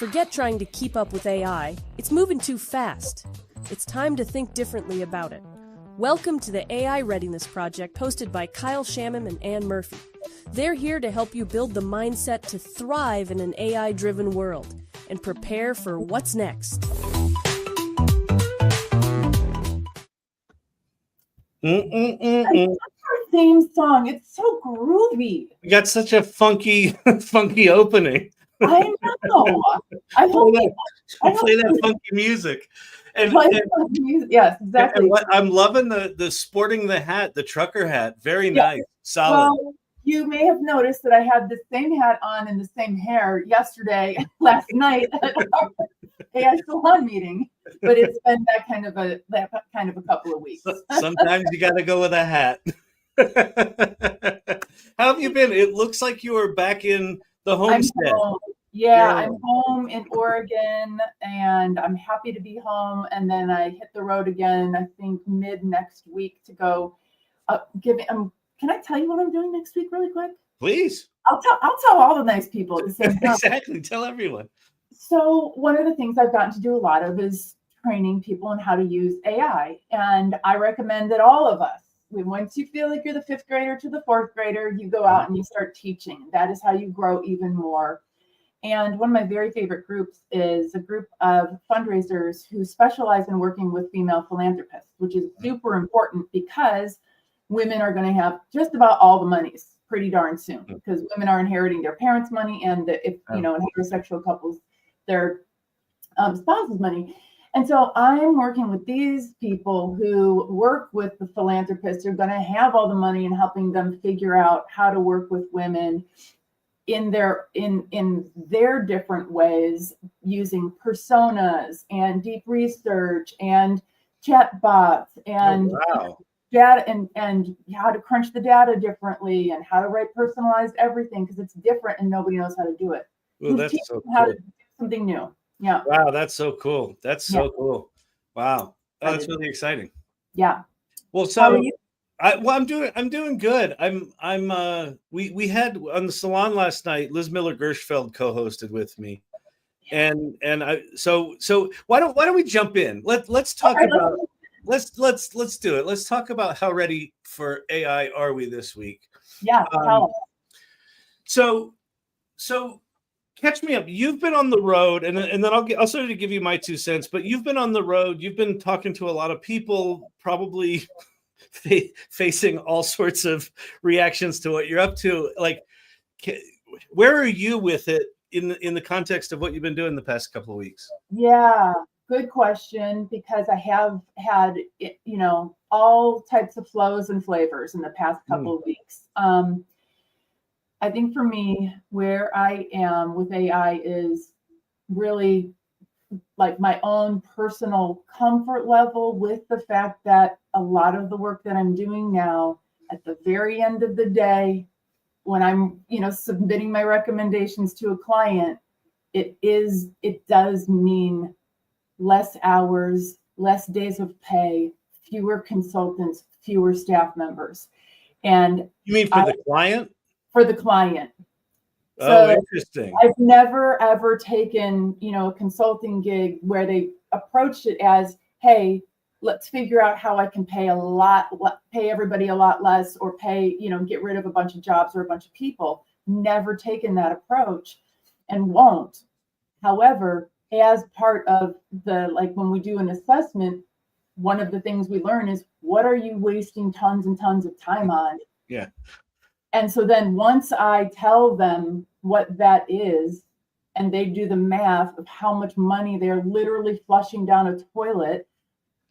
Forget trying to keep up with AI. It's moving too fast. It's time to think differently about it. Welcome to the AI Readiness Project, hosted by 𝗠𝗏𝗃 and Ann Murphy. They're here to help you build the mindset to thrive in an AI-driven world and prepare for what's next. Our theme song, it's so groovy. We got such a funky opening. I know. I hope play that funky music. Yes, exactly. And I'm loving the sporting the hat, the trucker hat. Very nice. Solid. Well, you may have noticed that I had the same hat on and the same hair yesterday, last night at our AI salon meeting, but it's been that kind of a couple of weeks. Sometimes you got to go with a hat. How have you been? It looks like you were back in the homestead. I'm home in Oregon, and I'm happy to be home. And then I hit the road again, I think mid next week, to go can I tell you what I'm doing next week really quick? Please. I'll tell all the nice people at the same time. Exactly. Tell everyone. So one of the things I've gotten to do a lot of is training people on how to use AI. And I recommend that all of us, once you feel like you're the 5th grader to the 4th grader, you go out and you start teaching. That is how you grow even more. And one of my very favorite groups is a group of fundraisers who specialize in working with female philanthropists, which is super important because women are going to have just about all the monies pretty darn soon, because women are inheriting their parents' money, and in heterosexual couples, their spouses' money. And so I'm working with these people who work with the philanthropists who are going to have all the money, and helping them figure out how to work with women in their different ways, using personas and deep research and chatbots and data and how to crunch the data differently and how to write personalized everything, because it's different and nobody knows how to do it. Well, that's so cool. How to do something new. Yeah. Wow, that's so cool. That's so cool. Wow. Oh, that's really exciting. Yeah. Well, so I'm doing good. We had on the salon last night, 𝗔𝗜 𝗥𝗲𝗃 co-hosted with me. And so why don't we jump in? Let's talk about let's do it. Let's talk about how ready for AI are we this week? Yeah. So catch me up. You've been on the road, and then I'll sort of give you my 2 cents. But you've been on the road. You've been talking to a lot of people, probably facing all sorts of reactions to what you're up to. Like, where are you with it in the context of what you've been doing the past couple of weeks? Yeah, good question, because I have had all types of flows and flavors in the past couple of weeks. I think for me, where I am with AI is really like my own personal comfort level with the fact that a lot of the work that I'm doing now, at the very end of the day, when I'm, submitting my recommendations to a client, it does mean less hours, less days of pay, fewer consultants, fewer staff members. And you mean for the client? For the client. Oh, so interesting. I've never ever taken, a consulting gig where they approached it as, hey, let's figure out how I can pay everybody a lot less, or get rid of a bunch of jobs or a bunch of people. Never taken that approach, and won't. However, as part of when we do an assessment, one of the things we learn is, what are you wasting tons and tons of time on? Yeah. And so then once I tell them what that is, and they do the math of how much money they're literally flushing down a toilet,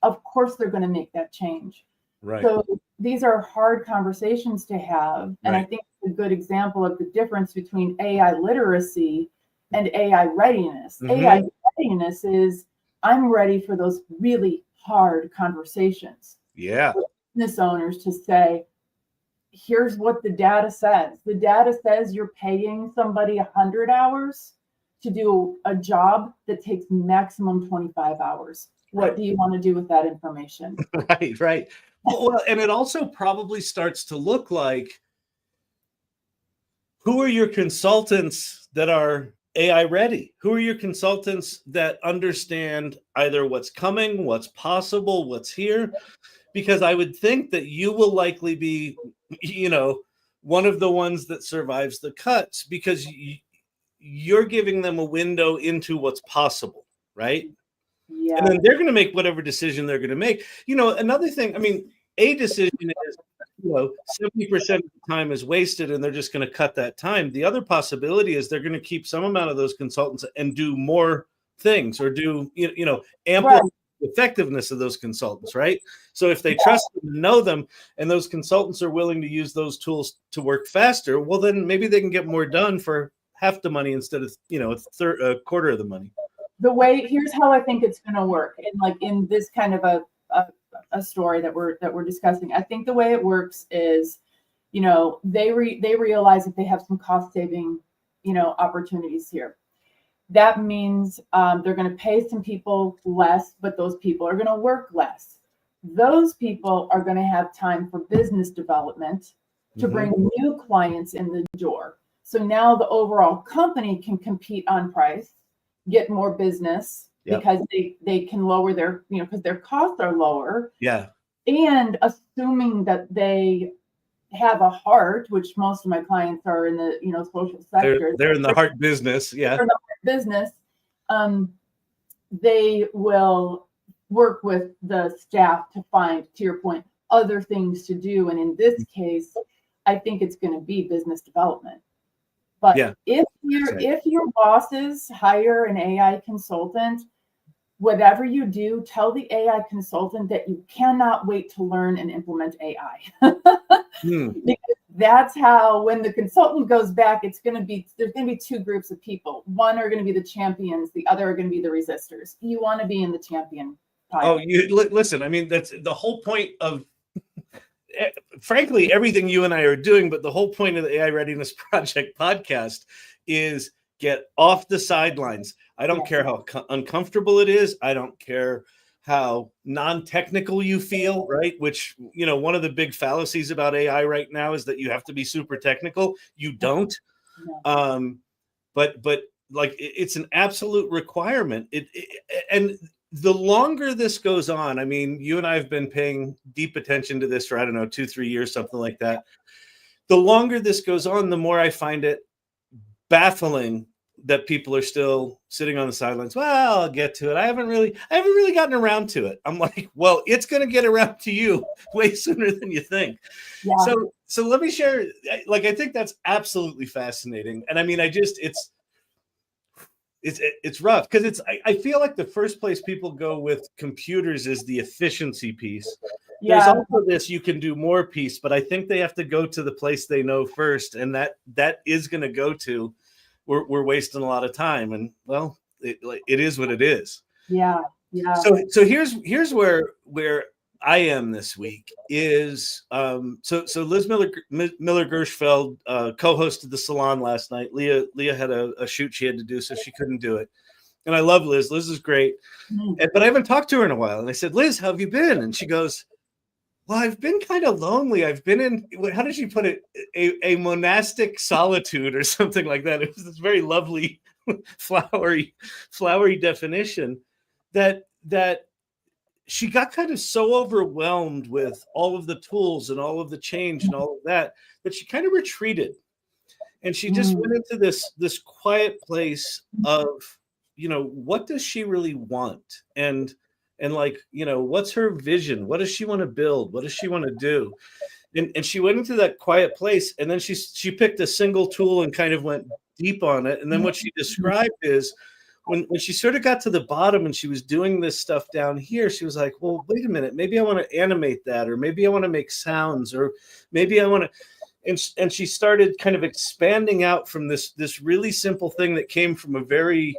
of course they're going to make that change. Right. So these are hard conversations to have. And I think it's a good example of the difference between AI literacy and AI readiness. AI readiness is, I'm ready for those really hard conversations. Yeah. With business owners to say, here's what the data says. The data says you're paying somebody 100 hours to do a job that takes maximum 25 hours. What do you want to do with that information? Right. Well, and it also probably starts to look like, who are your consultants that are AI ready? Who are your consultants that understand either what's coming, what's possible, what's here? Because I would think that you will likely be, one of the ones that survives the cuts, because you're giving them a window into what's possible, right? Yeah. And then they're going to make whatever decision they're going to make. Another thing, I mean, a decision is, 70% of the time is wasted and they're just going to cut that time. The other possibility is they're going to keep some amount of those consultants and do more things, or do, amplify the effectiveness of those consultants, right? So if they trust them and know them, and those consultants are willing to use those tools to work faster, well, then maybe they can get more done for half the money instead of, a quarter of the money. Here's how I think it's going to work. And like in this kind of a story that we're discussing, I think the way it works is, they realize that they have some cost saving, opportunities here. That means they're going to pay some people less, but those people are going to work less. Those people are going to have time for business development to bring new clients in the door. So now the overall company can compete on price, get more business, because they can lower their, because their costs are lower. Yeah. And assuming that they have a heart, which most of my clients are in the, social sector. They're in the heart business. Yeah. They're in the heart business. They will work with the staff to find, to your point, other things to do. And in this case, I think it's going to be business development. But if your bosses hire an AI consultant, whatever you do, tell the AI consultant that you cannot wait to learn and implement AI. Because that's how, when the consultant goes back, there's going to be two groups of people. One are going to be the champions, the other are going to be the resistors. You want to be in the champion pile. Listen, I mean, that's the whole point of, frankly, everything you and I are doing, but the whole point of the AI Readiness Project podcast is get off the sidelines. I don't care how uncomfortable it is. I don't care how non-technical you feel, right? Which, one of the big fallacies about AI right now is that you have to be super technical. You don't. But like, it's an absolute requirement. And the longer this goes on, I mean, you and I have been paying deep attention to this for, 2-3 years, something like that. The longer this goes on, the more I find it baffling that people are still sitting on the sidelines. Well, I'll get to it. I haven't really gotten around to it. I'm like, well, it's going to get around to you way sooner than you think. Yeah. So let me share, like, I think that's absolutely fascinating. And I mean, it's rough, because I feel like the first place people go with computers is the efficiency piece. There's also this you can do more piece, but I think they have to go to the place they know first, and that is going to go to, we're wasting a lot of time, and well, it is what it is. Yeah. So here's where I am this week is so Liz Miller-𝗏𝗏𝗏 co-hosted the salon last night. Leah had a shoot she had to do, so she couldn't do it. And I love Liz. Liz is great, but I haven't talked to her in a while. And I said, Liz, how have you been? And she goes, well, I've been kind of lonely. I've been in, how did she put it? A monastic solitude or something like that. It was this very lovely, flowery definition that she got kind of so overwhelmed with all of the tools and all of the change and all of that she kind of retreated. And she just went into this quiet place of, what does she really want? And like, what's her vision? What does she want to build? What does she want to do? And she went into that quiet place, and then she picked a single tool and kind of went deep on it. And then what she described is when she sort of got to the bottom and she was doing this stuff down here, she was like, well, wait a minute, maybe I want to animate that, or maybe I want to make sounds, or maybe I want to, and she started kind of expanding out from this really simple thing that came from a very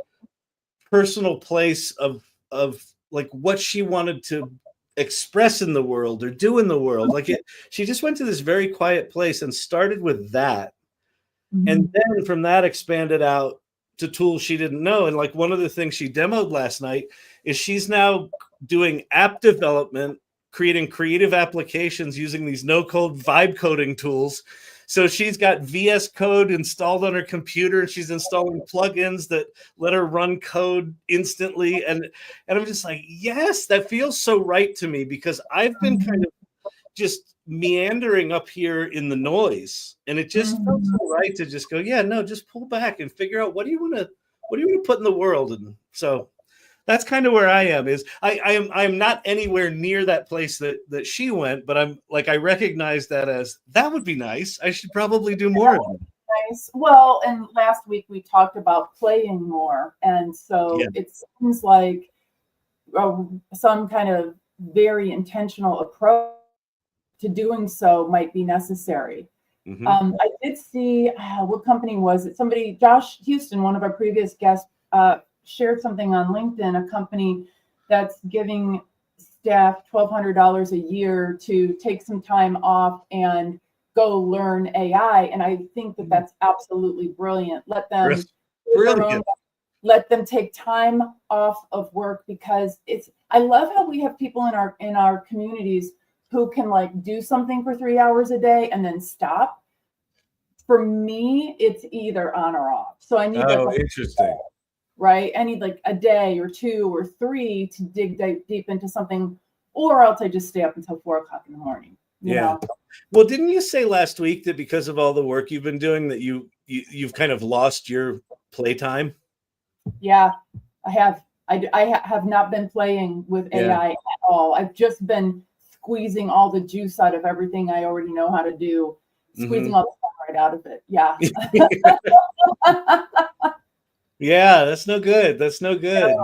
personal place of like what she wanted to express in the world or do in the world. Like she just went to this very quiet place and started with that. And then from that expanded out to tools she didn't know. And like one of the things she demoed last night is she's now doing app development, creating creative applications using these no-code vibe coding tools So she's got VS Code installed on her computer, and she's installing plugins that let her run code instantly. And I'm just like, yes, that feels so right to me, because I've been kind of just meandering up here in the noise, and it just felt so right to just go, yeah, no, just pull back and figure out what do you want to put in the world. And so that's kind of where I am. Is I'm not anywhere near that place that she went, but I'm like, I recognize that as that would be nice. I should probably do more of it. Nice. Well, and last week we talked about playing more, and so it seems like some kind of very intentional approach to doing so might be necessary. I did see, what company was it? Somebody, Josh Houston, one of our previous guests, shared something on LinkedIn, a company that's giving staff $1,200 a year to take some time off and go learn AI. And I think that that's absolutely brilliant. Let them let them take time off of work, because I love how we have people in our communities who can like do something for 3 hours a day and then stop. For me, it's either on or off. So I need interesting. Right? I need like a day or 2 or 3 to dig deep into something, or else I just stay up until 4 o'clock in the morning. You know? Well, didn't you say last week that because of all the work you've been doing that you've kind of lost your playtime? Yeah, I have. I have not been playing with AI at all. I've just been squeezing all the juice out of everything I already know how to do, squeezing all the fun right out of it. Yeah. Yeah, that's no good. That's no good.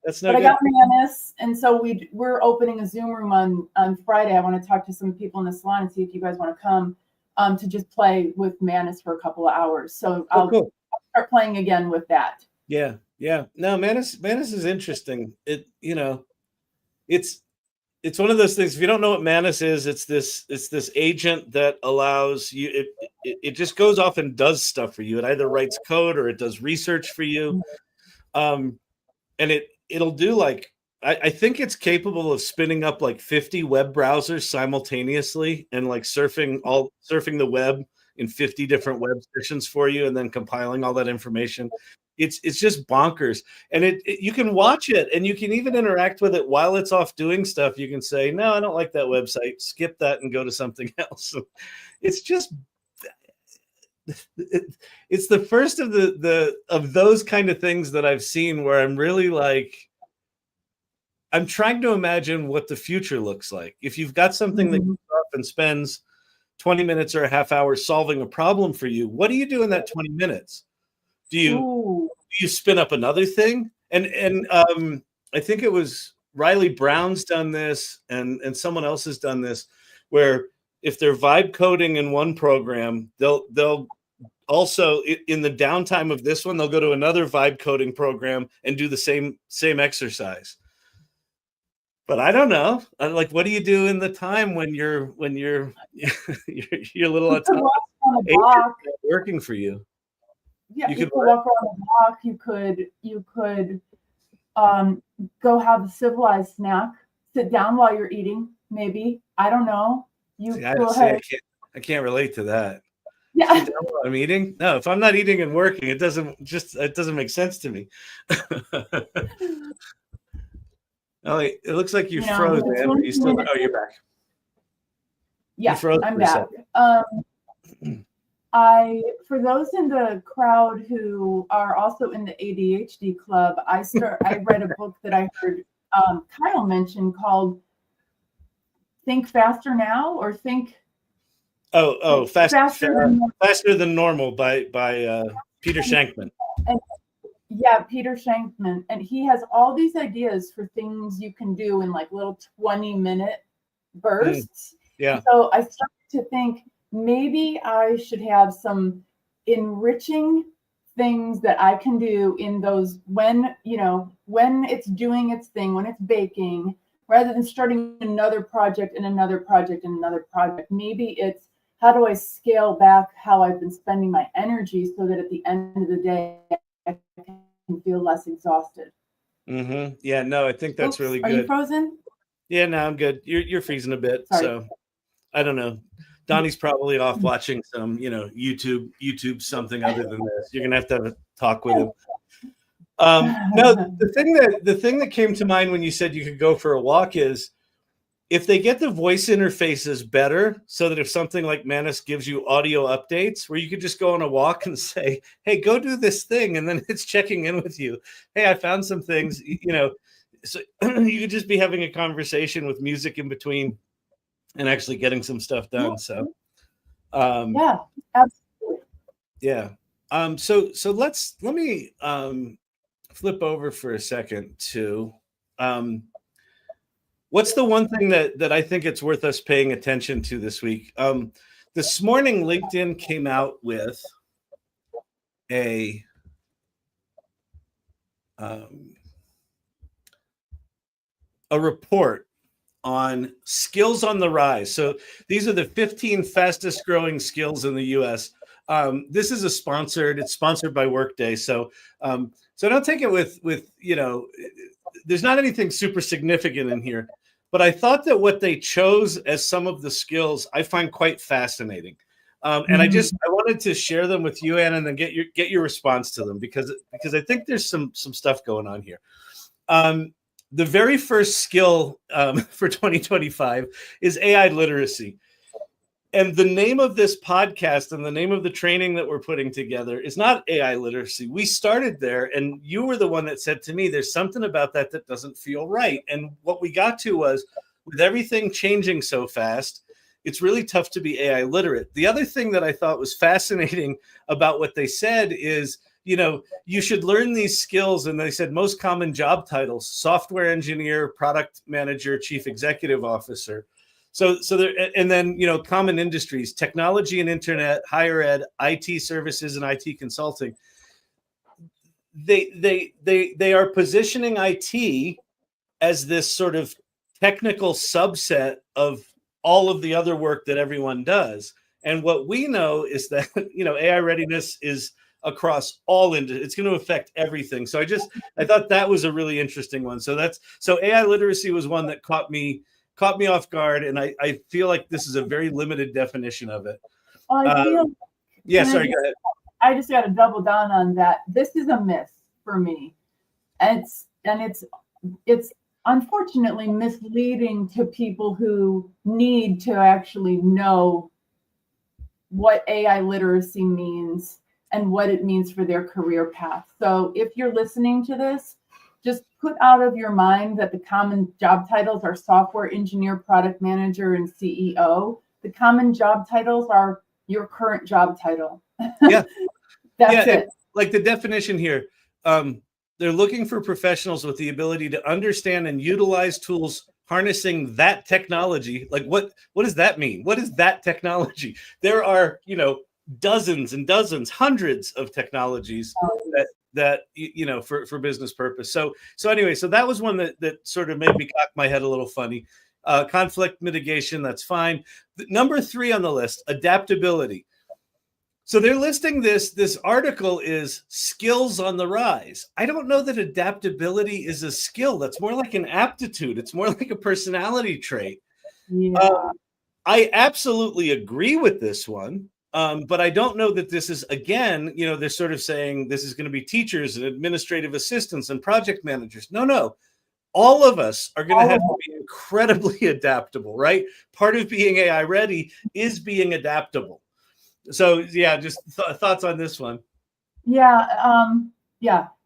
That's no good. But I got Manus, and so we're opening a Zoom room on Friday. I want to talk to some people in the salon and see if you guys want to come to just play with Manus for a couple of hours. So I'll start playing again with that. Yeah. No, Manus is interesting. It's one of those things. If you don't know what Manus is, it's this agent that allows you. It just goes off and does stuff for you. It either writes code or it does research for you, and it'll do like I think it's capable of spinning up like 50 web browsers simultaneously and like surfing the web in 50 different web sessions for you, and then compiling all that information. It's just bonkers. And you can watch it, and you can even interact with it while it's off doing stuff. You can say, no, I don't like that website, skip that and go to something else. It's just it's the first of of those kind of things that I've seen where I'm really like, I'm trying to imagine what the future looks like. If you've got something that goes off and spends 20 minutes or a half hour solving a problem for you, what do you do in that 20 minutes? Do you spin up another thing? And I think it was Riley Brown's done this, and someone else has done this, where if they're vibe coding in one program, they'll also, in the downtime of this one, they'll go to another vibe coding program and do the same exercise. But I don't know. Like, what do you do in the time when you're your little autonomous agent working for you? Yeah, you could walk around the block. You could go have a civilized snack. Sit down while you're eating. Maybe, I don't know. I can't relate to that. Yeah, sit down while I'm eating. No, if I'm not eating and working, it doesn't make sense to me. Oh, it looks like you froze, man. Are you still? Oh, you're back. Yeah, I'm back. For those in the crowd who are also in the ADHD club, I read a book that I heard Kyle mention called "Think Faster Now" or "Think." Faster Than Normal by Peter Shankman. Peter Shankman, and he has all these ideas for things you can do in like little 20-minute bursts. So I started to think, maybe I should have some enriching things that I can do in those when it's doing its thing, when it's baking, rather than starting another project and another project and another project. Maybe it's, how do I scale back how I've been spending my energy so that at the end of the day I can feel less exhausted. Yeah, no, I think that's really good. Are you frozen? Yeah, no, I'm good. You're freezing a bit. Sorry. So I don't know. Donnie's probably off watching some, YouTube something other than this. You're gonna have a talk with him. No, the thing that came to mind when you said you could go for a walk is if they get the voice interfaces better, so that if something like Manus gives you audio updates where you could just go on a walk and say, hey, go do this thing, and then it's checking in with you. Hey, I found some things, so you could just be having a conversation with music in between and actually getting some stuff done. So yeah, absolutely. Yeah. So let me flip over for a second to what's the one thing that I think it's worth us paying attention to this week? This morning, LinkedIn came out with a report on skills on the rise. So these are the 15 fastest growing skills in the US. This is it's sponsored by Workday. So don't take it with there's not anything super significant in here, but I thought that what they chose as some of the skills I find quite fascinating. And I wanted to share them with you, Anna, and then get your response to them because I think there's some stuff going on here. The very first skill for 2025 is AI literacy. And the name of this podcast and the name of the training that we're putting together is not AI literacy. We started there, and you were the one that said to me, there's something about that doesn't feel right. And what we got to was, with everything changing so fast, it's really tough to be AI literate. The other thing that I thought was fascinating about what they said is, you should learn these skills. And they said most common job titles: software engineer, product manager, chief executive officer. So there, and then, common industries: technology and internet, higher ed, IT services, and IT consulting. They are positioning IT as this sort of technical subset of all of the other work that everyone does. And what we know is that, AI readiness is across all industries. It's going to affect everything. So I thought that was a really interesting one. So AI literacy was one that caught me off guard, and I feel like this is a very limited definition of it. Well, go ahead. I just got to double down on that. This is a myth for me. It's unfortunately misleading to people who need to actually know what AI literacy means and what it means for their career path. So if you're listening to this, just put out of your mind that the common job titles are software engineer, product manager, and CEO. The common job titles are your current job title. Yeah. That's it. Like the definition here, they're looking for professionals with the ability to understand and utilize tools harnessing that technology. Like what does that mean? What is that technology? There are, dozens and dozens, hundreds of technologies that for business purpose. So anyway, so that was one that sort of made me cock my head a little funny. Conflict mitigation, that's fine. Number 3 on the list, adaptability. So they're listing this article is skills on the rise. I don't know that adaptability is a skill. That's more like an aptitude. It's more like a personality trait. Yeah. I absolutely agree with this one. But I don't know that this is, again, they're sort of saying this is going to be teachers and administrative assistants and project managers. No. All of us are going to have to be incredibly adaptable, right? Part of being AI ready is being adaptable. So yeah, just thoughts on this one. Yeah.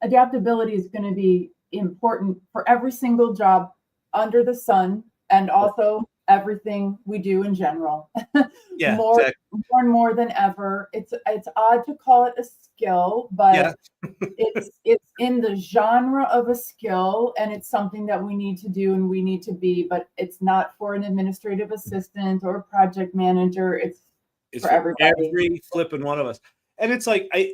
Adaptability is going to be important for every single job under the sun, and also everything we do in general. Yeah, more exactly. and more than ever. It's odd to call it a skill, but it's in the genre of a skill, and it's something that we need to do and we need to be, but it's not for an administrative assistant or a project manager. It's for everybody. Every flipping one of us. And it's like, I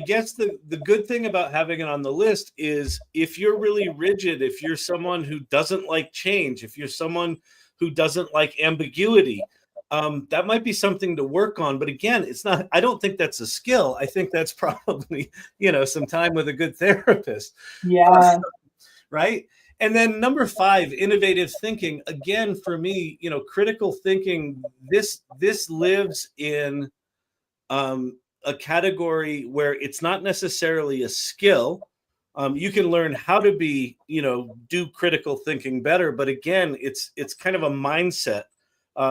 guess the good thing about having it on the list is if you're really rigid, if you're someone who doesn't like change, if you're someone who doesn't like ambiguity, that might be something to work on. But again, it's not, I don't think that's a skill. I think that's probably, some time with a good therapist. Yeah. Right. And then number 5, innovative thinking. Again, for me, you know, critical thinking, this lives in a category where it's not necessarily a skill. You can learn how to be, you know, do critical thinking better. But again, it's kind of a mindset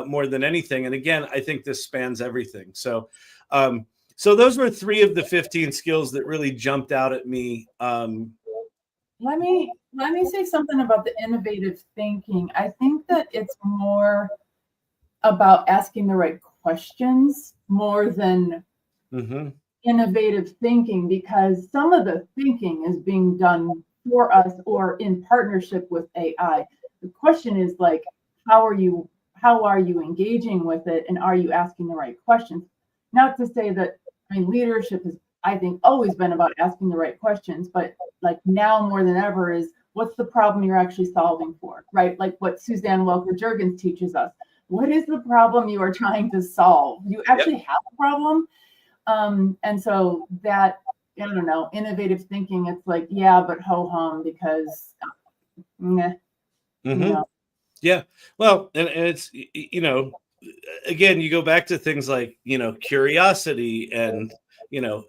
more than anything. And again, I think this spans everything. So, so those were 3 of the 15 skills that really jumped out at me. Let me say something about the innovative thinking. I think that it's more about asking the right questions more than innovative thinking, because some of the thinking is being done for us or in partnership with AI. The question is like, how are you engaging with it, and are you asking the right questions? Not to say that, I mean, leadership has, I think, always been about asking the right questions, but like now more than ever is, what's the problem you're actually solving for, right? Like what 𝗂𝗏 𝗥𝗲𝗃𝗀 teaches us. What is the problem you are trying to solve? You actually have a problem. And so that, I don't know, innovative thinking, it's like, yeah, but ho-hum, because, you know. Yeah. Well, and it's, you know, again, you go back to things like, you know, curiosity and, you know,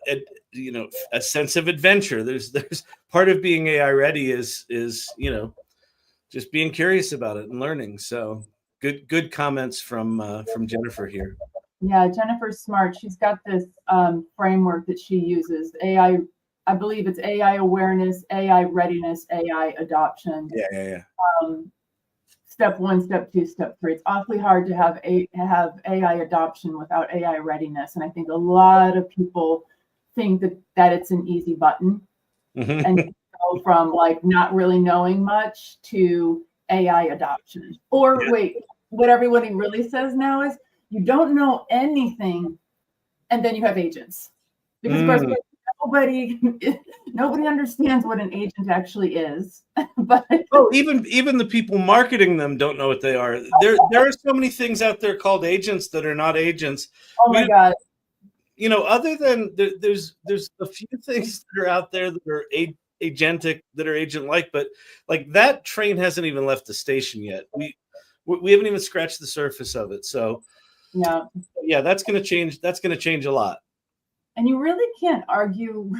a sense of adventure. There's part of being AI ready is, you know, just being curious about it and learning. So good comments from Jennifer here. Yeah, Jennifer's smart. She's got this framework that she uses. AI, I believe it's AI awareness, AI readiness, AI adoption. Yeah. Step 1, step 2, step 3. It's awfully hard to have AI adoption without AI readiness. And I think a lot of people think that it's an easy button and go from like not really knowing much to AI adoption. Or wait, what everybody really says now is, you don't know anything, and then you have agents. Because of course, nobody understands what an agent actually is. But even the people marketing them don't know what they are. There are so many things out there called agents that are not agents. Oh my God. You know, other than there's a few things that are out there that are agentic, that are agent-like, but like that train hasn't even left the station yet. We haven't even scratched the surface of it. So yeah, that's going to change. That's going to change a lot. And you really can't argue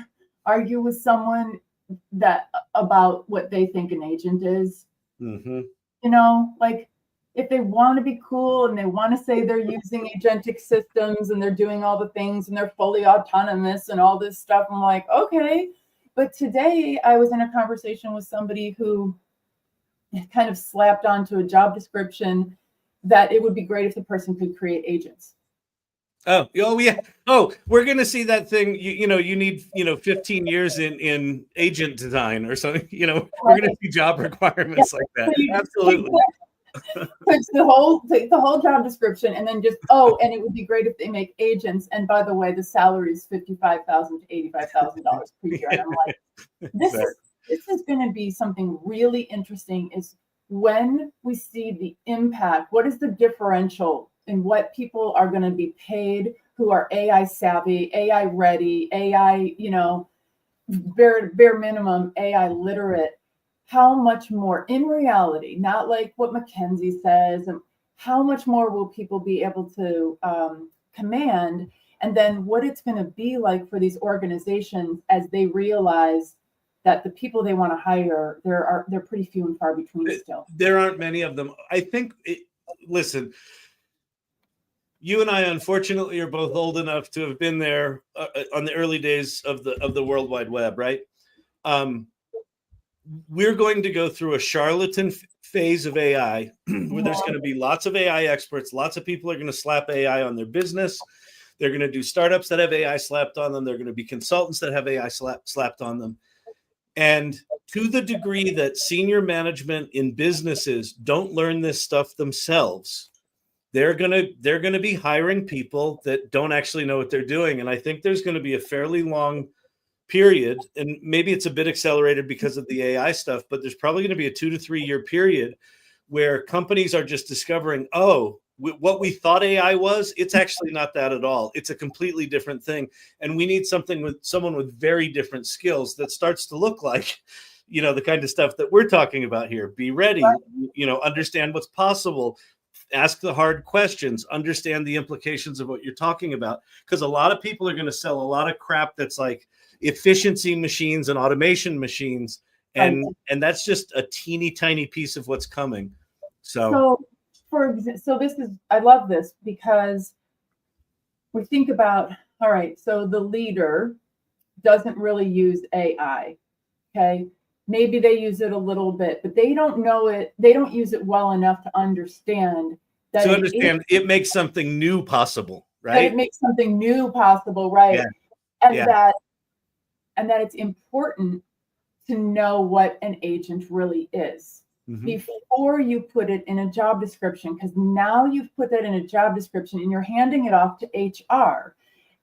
with someone that about what they think an agent is. You know, like if they want to be cool and they want to say they're using agentic systems and they're doing all the things and they're fully autonomous and all this stuff, I'm like, okay. But today I was in a conversation with somebody who kind of slapped onto a job description that it would be great if the person could create agents. Oh yeah. Oh, we're going to see that thing. You know, you need, 15 years in agent design or something. You know, we're going to see job requirements like that. Absolutely. Take the whole job description and then just, and it would be great if they make agents. And by the way, the salary is $55,000 to $85,000 per year. And I'm like, this is going to be something really interesting. Is when we see the impact, what is the differential in what people are going to be paid who are AI savvy, AI ready, AI, bare minimum AI literate? How much more in reality, not like what McKinsey says, and how much more will people be able to command? And then what it's going to be like for these organizations as they realize that the people they want to hire, they're pretty few and far between still. There aren't many of them. I think, listen, you and I, unfortunately, are both old enough to have been there on the early days of the World Wide Web, right? We're going to go through a charlatan phase of AI where there's going to be lots of AI experts. Lots of people are going to slap AI on their business. They're going to do startups that have AI slapped on them. They're going to be consultants that have AI slapped on them. And to the degree that senior management in businesses don't learn this stuff themselves, they're going to be hiring people that don't actually know what they're doing. And I think there's going to be a fairly long period, and maybe it's a bit accelerated because of the AI stuff, but there's probably going to be a 2 to 3 year period where companies are just discovering, what we thought AI was, it's actually not that at all. It's a completely different thing. And we need someone with very different skills that starts to look like, the kind of stuff that we're talking about here. Be ready, Right. Understand what's possible, ask the hard questions, understand the implications of what you're talking about. Because a lot of people are going to sell a lot of crap that's like efficiency machines and automation machines. And that's just a teeny tiny piece of what's coming. So I love this because we think about, all right, so the leader doesn't really use AI. Okay. Maybe they use it a little bit, but they don't know it. They don't use it well enough to understand that it makes something new possible, right? That it makes something new possible, right? Yeah. And that it's important to know what an agent really is before you put it in a job description, because now you've put that in a job description and you're handing it off to HR.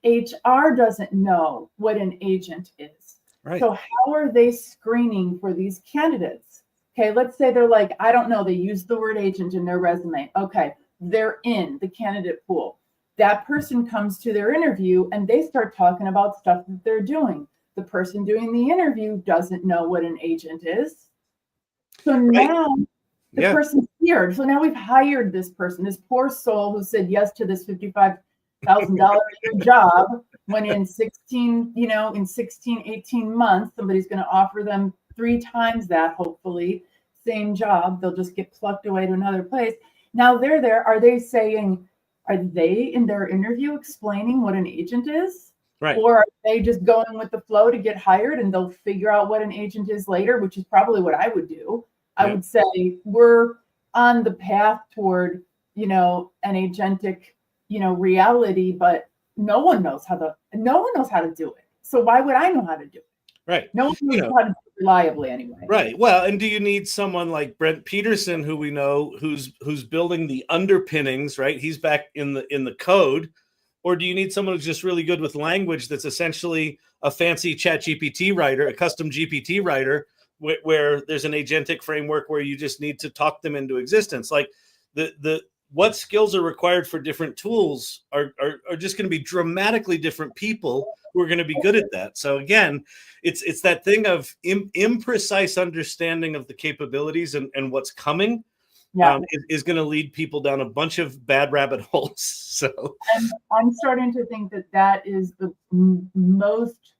HR doesn't know what an agent is. Right. So how are they screening for these candidates? Okay, let's say they're like, I don't know, they use the word agent in their resume. Okay, they're in the candidate pool. That person comes to their interview and they start talking about stuff that they're doing. The person doing the interview doesn't know what an agent is. So now the person's here. So now we've hired this person, this poor soul who said yes to this $55,000 a year job, when in 18 months, somebody's going to offer them 3 times that, hopefully, same job. They'll just get plucked away to another place. Now they're there. Are they in their interview explaining what an agent is? Right. Or are they just going with the flow to get hired and they'll figure out what an agent is later, which is probably what I would do. I would say we're on the path toward, an agentic, reality, but no one knows how to do it. So why would I know how to do it? Right. No one knows how to do it reliably anyway. Right. Well, and do you need someone like Brent Peterson, who we know, who's building the underpinnings, right? He's back in the code. Or do you need someone who's just really good with language that's essentially a fancy ChatGPT writer, a custom GPT writer, where there's an agentic framework where you just need to talk them into existence? Like what skills are required for different tools are just going to be dramatically different people who are going to be good at that. So again, it's that thing of imprecise understanding of the capabilities and what's coming. Is going to lead people down a bunch of bad rabbit holes. So and I'm starting to think that is the most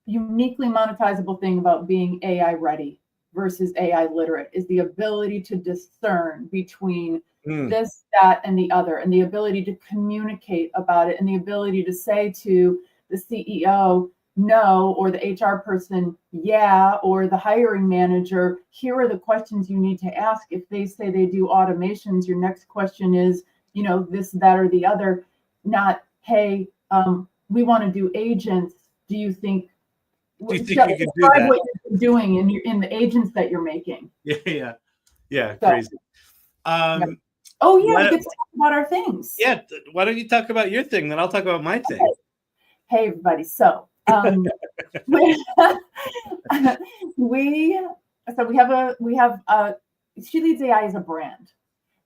uniquely monetizable thing about being AI ready versus AI literate, is the ability to discern between this, that, and the other, and the ability to communicate about it, and the ability to say to the CEO, no, or the HR person, yeah, or the hiring manager, here are the questions you need to ask. If they say they do automations, your next question is, this, that, or the other, not, hey, we want to do agents. Do you think you can do that? What you're doing in the agents that you're making? Yeah, crazy. We get to talk about our things. Yeah, why don't you talk about your thing, then I'll talk about my thing. Hey, everybody. So we have She Leads AI is a brand,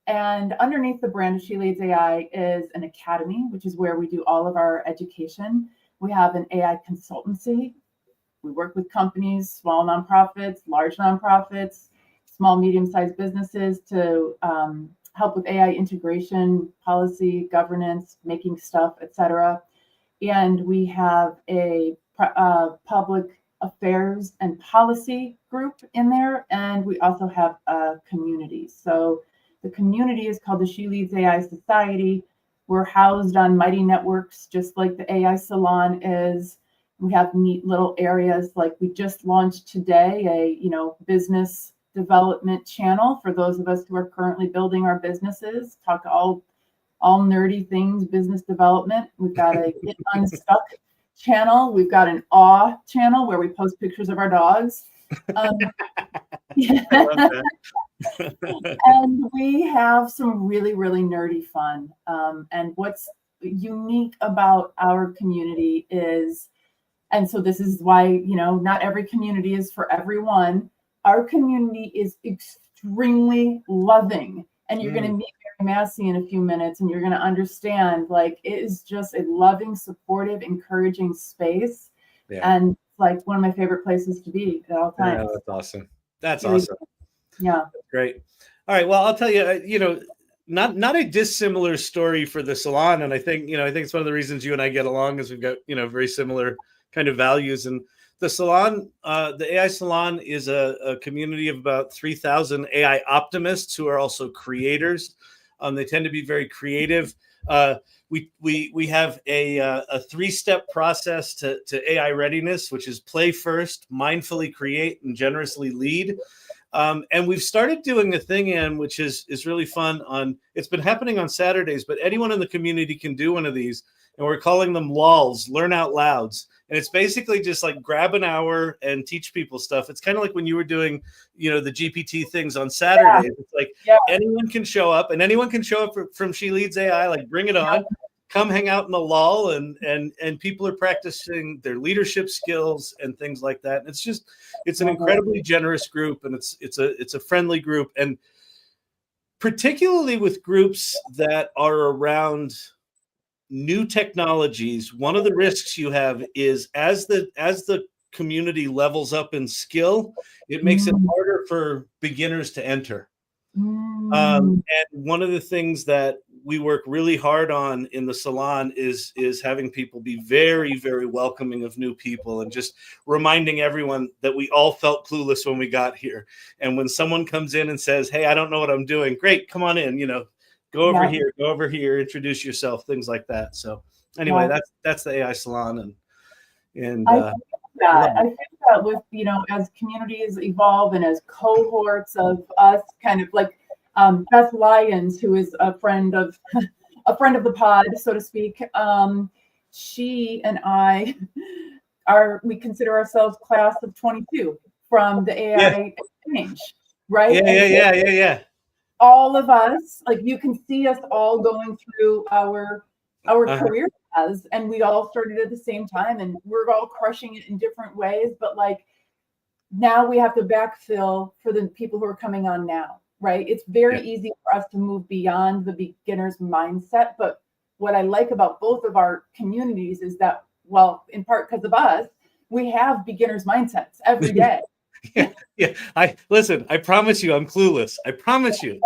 and underneath the brand of She Leads AI is an academy, which is where we do all of our education. We have an AI consultancy. We work with companies, small nonprofits, large nonprofits, small, medium-sized businesses to help with AI integration, policy, governance, making stuff, etc. And we have a public affairs and policy group in there, and we also have a community. So the community is called the She Leads AI Society. We're housed on Mighty Networks, just like the AI Salon is. We have neat little areas, like we just launched today a business development channel for those of us who are currently building our businesses. Talk all nerdy things, business development. We've got a Get Unstuck channel. We've got an Awe channel where we post pictures of our dogs. And we have some really, really nerdy fun. And what's unique about our community is, and so this is why, not every community is for everyone. Our community is extremely loving. And you're going to meet Mary Massey in a few minutes, and you're going to understand, it is just a loving, supportive, encouraging space. Yeah. And like one of my favorite places to be at all times. Yeah, that's awesome. That's awesome. Yeah. Great. All right. Well, I'll tell you, not a dissimilar story for the salon. And I think it's one of the reasons you and I get along is we've got, very similar kind of values. And the salon, the AI salon is a community of about 3,000 AI optimists who are also creators. They tend to be very creative. We have a 3-step process to AI readiness, which is play first, mindfully create, and generously lead. And we've started doing a thing, Anne, which is really fun. It's been happening on Saturdays, but anyone in the community can do one of these. And we're calling them LOLs, learn out louds. And it's basically just like grab an hour and teach people stuff. It's kind of like when you were doing, the GPT things on Saturdays. Yeah. It's like anyone can show up, and anyone can show up from She Leads AI. Like, bring it on. Come hang out in the lull, and people are practicing their leadership skills and things like that. And it's an incredibly generous group, and it's a friendly group, and particularly with groups that are around new technologies. One of the risks you have is as the community levels up in skill, it makes it harder for beginners to enter. And one of the things that we work really hard on in the salon is having people be very, very welcoming of new people, and just reminding everyone that we all felt clueless when we got here. And when someone comes in and says, "Hey, I don't know what I'm doing," great, come on in, go over here, introduce yourself, things like that. So anyway, that's the AI salon. And I think that with, as communities evolve and as cohorts of us, kind of like Beth Lyons, who is a friend of the pod, so to speak. She and I we consider ourselves class of 22 from the AI exchange, right? Yeah. All of us, like, you can see us all going through our career paths, and we all started at the same time, and we're all crushing it in different ways. But like, now we have to backfill for the people who are coming on now, right? It's very easy for us to move beyond the beginner's mindset. But what I like about both of our communities is that, well, in part because of us, we have beginner's mindsets every day. Yeah. I promise you, I'm clueless. I promise you.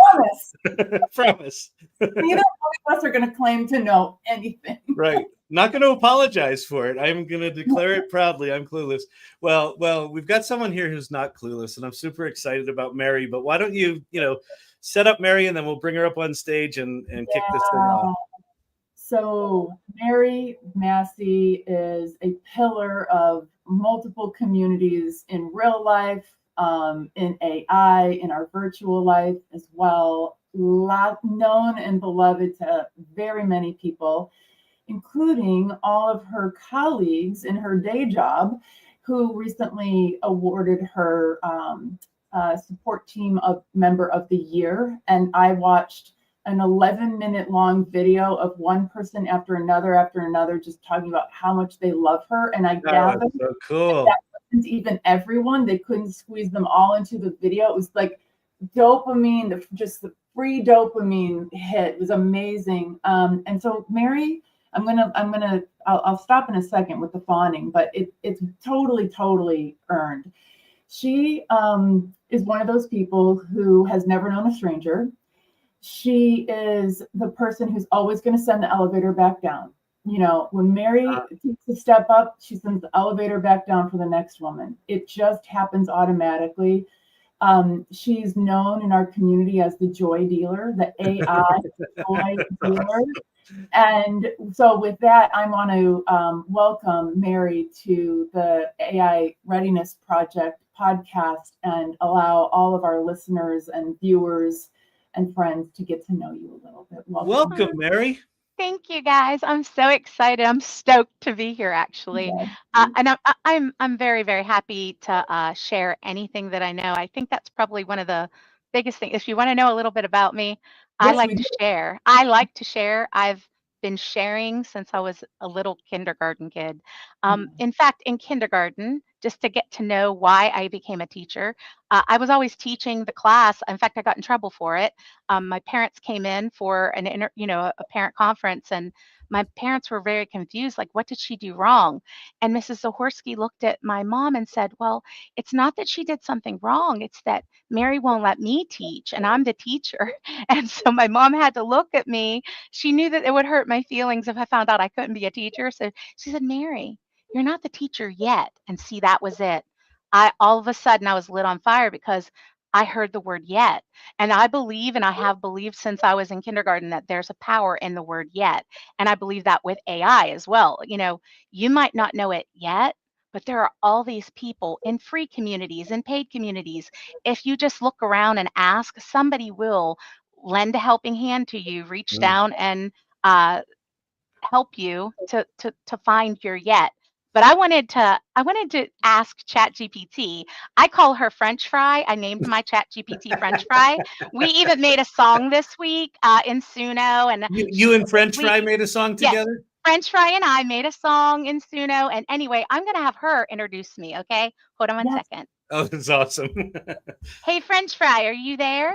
Promise. Neither one of us are going to claim to know anything. Right. Not going to apologize for it. I'm going to declare it proudly. I'm clueless. Well, we've got someone here who's not clueless, and I'm super excited about Mary. But why don't you, set up Mary, and then we'll bring her up on stage and kick this thing off. So Mary Massey is a pillar of multiple communities in real life, in AI, in our virtual life as well. Known and beloved to very many people, including all of her colleagues in her day job, who recently awarded her support team of member of the year. And I watched an 11-minute long video of one person after another, just talking about how much they love her. And I gathered so cool. that wasn't even everyone. They couldn't squeeze them all into the video. It was like dopamine, just the free dopamine hit. It was amazing. And so Mary, I'll stop in a second with the fawning, but it's totally earned. She is one of those people who has never known a stranger. She is the person who's always going to send the elevator back down. When Mary takes a step up, she sends the elevator back down for the next woman. It just happens automatically. She's known in our community as the joy dealer, the AI joy dealer. And so with that, I want to welcome Mary to the AI Readiness Project podcast and allow all of our listeners and viewers and friends to get to know you a little bit. Welcome, Mary. Thank you, guys. I'm so excited. I'm stoked to be here, actually. And I'm very, very happy to share anything that I know. I think that's probably one of the biggest things. If you want to know a little bit about me, I like to share. I've been sharing since I was a little kindergarten kid. In fact, in kindergarten, just to get to know why I became a teacher, I was always teaching the class. In fact, I got in trouble for it. My parents came in for a parent conference, and my parents were very confused, like, what did she do wrong? And Mrs. 𝗏𝗧𝗧 looked at my mom and said, well, it's not that she did something wrong. It's that Mary won't let me teach and I'm the teacher. And so my mom had to look at me. She knew that it would hurt my feelings if I found out I couldn't be a teacher. So she said, Mary, you're not the teacher yet. And see, that was it. All of a sudden I was lit on fire because I heard the word yet. And I believe, and I have believed since I was in kindergarten, that there's a power in the word yet. And I believe that with AI as well. You know, you might not know it yet, but there are all these people in free communities and paid communities. If you just look around and ask, somebody will lend a helping hand to you, reach down and help you to find your yet. But I wanted to ask ChatGPT. I call her French Fry. I named my ChatGPT French Fry. We even made a song this week in Suno, and you and French Fry made a song together. Yes, French Fry and I made a song in Suno. And anyway, I'm gonna have her introduce me. Okay, hold on one second. Oh, that's awesome. Hey, French Fry, are you there?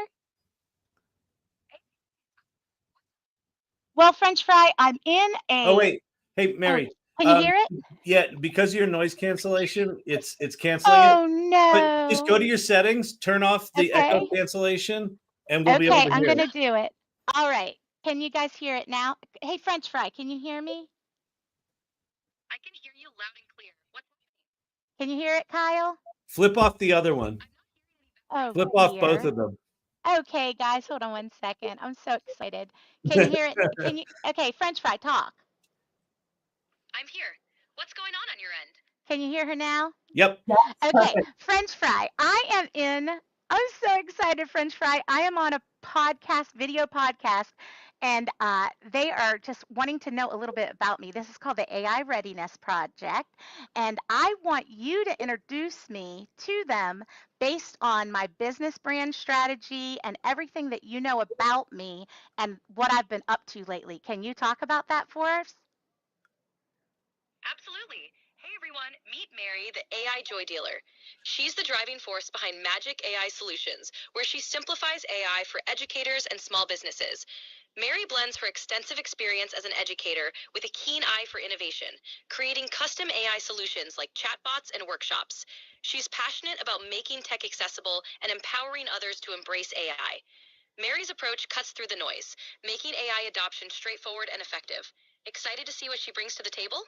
Well, French Fry, I'm in a. Oh wait, hey Mary. Can you hear it? Yeah, because of your noise cancellation, it's canceling Oh it. no. But just go to your settings, turn off the echo cancellation, and we'll be able to hear I'm gonna it. do it. All right. Can you guys hear it now? Hey, French Fry, can you hear me? I can hear you loud and clear. What? Can you hear it, Kyle? Flip off the other one. Oh, flip off both of them. Okay, guys, hold on one second. I'm so excited. Can you hear it? Can you? Okay, French Fry, talk. I'm here. What's going on your end? Can you hear her now? Yep. Okay, French Fry, I'm so excited, French Fry. I am on a video podcast, and they are just wanting to know a little bit about me. This is called the AI Readiness Project, and I want you to introduce me to them based on my business brand strategy and everything that you know about me and what I've been up to lately. Can you talk about that for us? Absolutely. Hey everyone, meet Mary, the AI joy dealer. She's the driving force behind Magic AI Solutions, where she simplifies AI for educators and small businesses. Mary blends her extensive experience as an educator with a keen eye for innovation, creating custom AI solutions like chatbots and workshops. She's passionate about making tech accessible and empowering others to embrace AI. Mary's approach cuts through the noise, making AI adoption straightforward and effective. Excited to see what she brings to the table?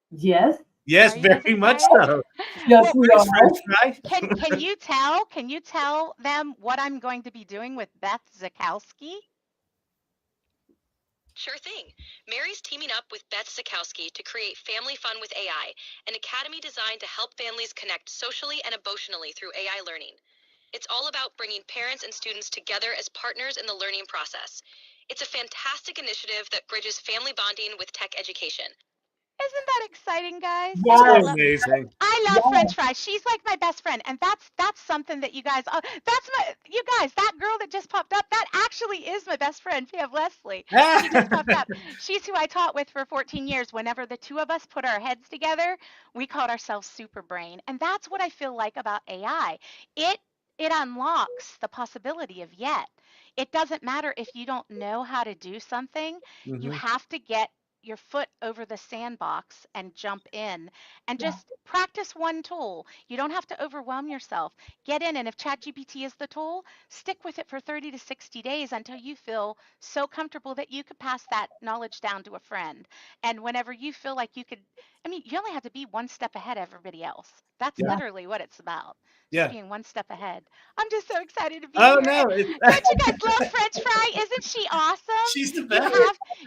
Yes. Yes, very much so. Yes, we are. Can you tell them what I'm going to be doing with 𝗏𝗏𝗃𝗀𝗃𝗀? Sure thing. Mary's teaming up with 𝗏𝗏𝗃𝗀𝗃𝗀𝗃 to create Family Fun with AI, an academy designed to help families connect socially and emotionally through AI learning. It's all about bringing parents and students together as partners in the learning process. It's a fantastic initiative that bridges family bonding with tech education. Isn't that exciting, guys? Yes. So amazing. I love French Fry. She's like my best friend, and that's something that you guys. You guys. That girl that just popped up. That actually is my best friend, 𝗏𝗏𝗃𝗀𝗃. She just popped up. She's who I taught with for 14 years. Whenever the two of us put our heads together, we called ourselves Super Brain, and that's what I feel like about AI. It unlocks the possibility of yet. It doesn't matter if you don't know how to do something. You have to get your foot over the sandbox and jump in and just practice one tool. You don't have to overwhelm yourself. Get in, and if ChatGPT is the tool, stick with it for 30 to 60 days until you feel so comfortable that you could pass that knowledge down to a friend. And whenever you feel like you could, you only have to be one step ahead of everybody else. That's literally what it's about. Just being one step ahead. I'm just so excited to be here. No, Don't you guys love French Fry? Isn't she awesome? She's the best.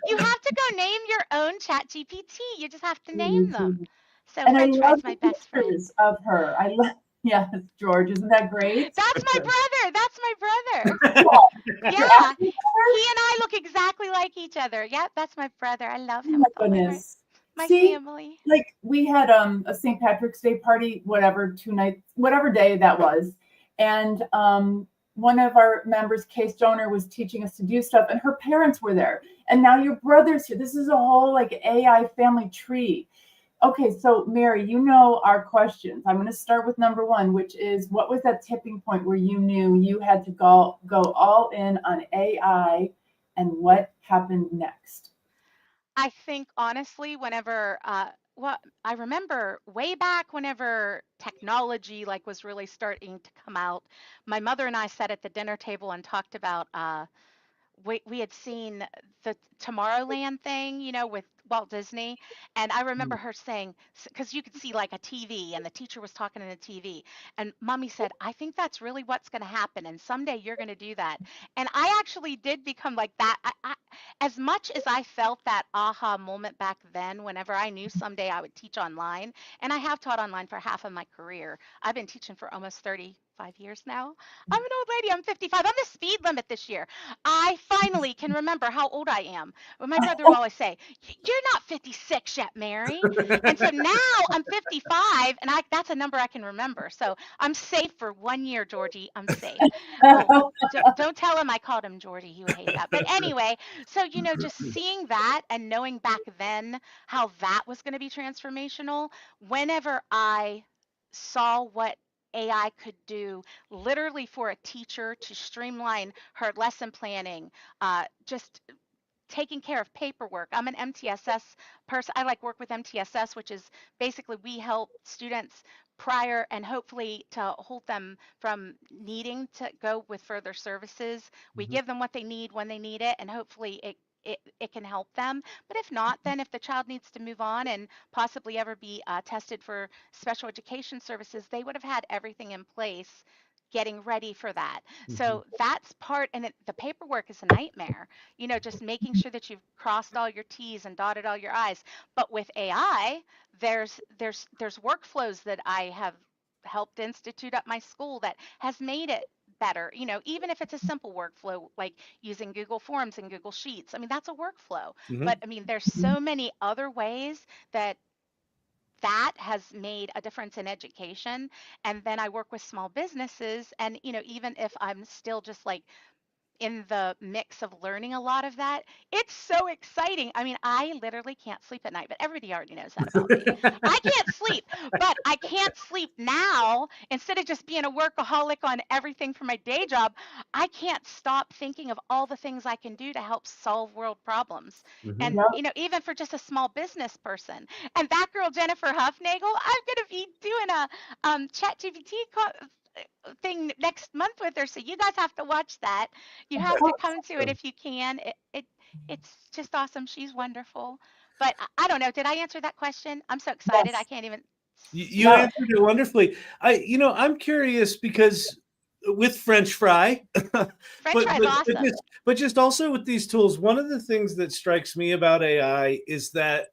You have to go name your own ChatGPT. You just have to name them. So and French I Fry's love my the best friend. pictures of her. I love. Yes, George, isn't that great? That's my brother. That's my brother. Yeah, he and I look exactly like each other. Yep, that's my brother. I love him. Oh my goodness. My See, family. Like we had a St. Patrick's Day party, whatever day that was, and one of our members, Case Donor, was teaching us to do stuff, and her parents were there, and now your brother's here. This is a whole like AI family tree. Okay, so Mary, you know our questions. I'm going to start with number one, which is, what was that tipping point where you knew you had to go all in on AI, and what happened next? I think honestly, whenever well, I remember way back whenever technology like was really starting to come out, my mother and I sat at the dinner table and talked about we had seen the Tomorrowland thing, with Walt Disney. And I remember her saying, because you could see like a TV and the teacher was talking in the TV. And mommy said, I think that's really what's going to happen. And someday you're going to do that. And I actually did become like that. As much as I felt that aha moment back then, whenever I knew someday I would teach online, and I have taught online for half of my career, I've been teaching for almost 35 years now. I'm an old lady. I'm 55. I'm the speed limit this year. I finally can remember how old I am. Well, my brother will always say, "You're not 56 yet, Mary." And so now I'm 55, and that's a number I can remember. So I'm safe for 1 year, Georgie. I'm safe. Don't tell him I called him Georgie. He would hate that. But anyway, so just seeing that and knowing back then how that was going to be transformational, whenever I saw what AI could do literally for a teacher to streamline her lesson planning, just taking care of paperwork. I'm an MTSS person. I like work with MTSS, which is basically we help students prior and hopefully to hold them from needing to go with further services. We give them what they need when they need it, and hopefully it can help them. But if not, then if the child needs to move on and possibly ever be tested for special education services, they would have had everything in place getting ready for that. So that's part, and the paperwork is a nightmare, just making sure that you've crossed all your T's and dotted all your I's. But with AI, there's workflows that I have helped institute at my school that has made it better, even if it's a simple workflow like using Google Forms and Google Sheets. I mean, that's a workflow. But I mean, there's so many other ways that has made a difference in education. And then I work with small businesses, and even if I'm still just like in the mix of learning a lot of that. It's so exciting. I mean, I literally can't sleep at night, but everybody already knows that about me. I can't sleep, but I can't sleep now. Instead of just being a workaholic on everything for my day job, I can't stop thinking of all the things I can do to help solve world problems. And, even for just a small business person. And that girl, Jennifer Huffnagel, I'm going to be doing a ChatGPT thing next month with her, so you guys have to watch that. You have to come to it if you can. It's just awesome. She's wonderful. But I don't know, did I answer that question? I'm so excited. I can't even. You answered it wonderfully. I'm curious because with French fry, but just also with these tools, one of the things that strikes me about AI is that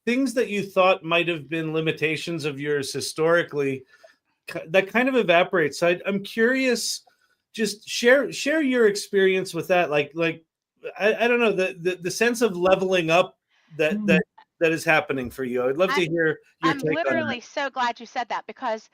things that you thought might have been limitations of yours historically, that kind of evaporates. So I'm curious, just share your experience with that. Like I don't know, the sense of leveling up that is happening for you. I'd love to hear your I'm take literally on so glad you said that, because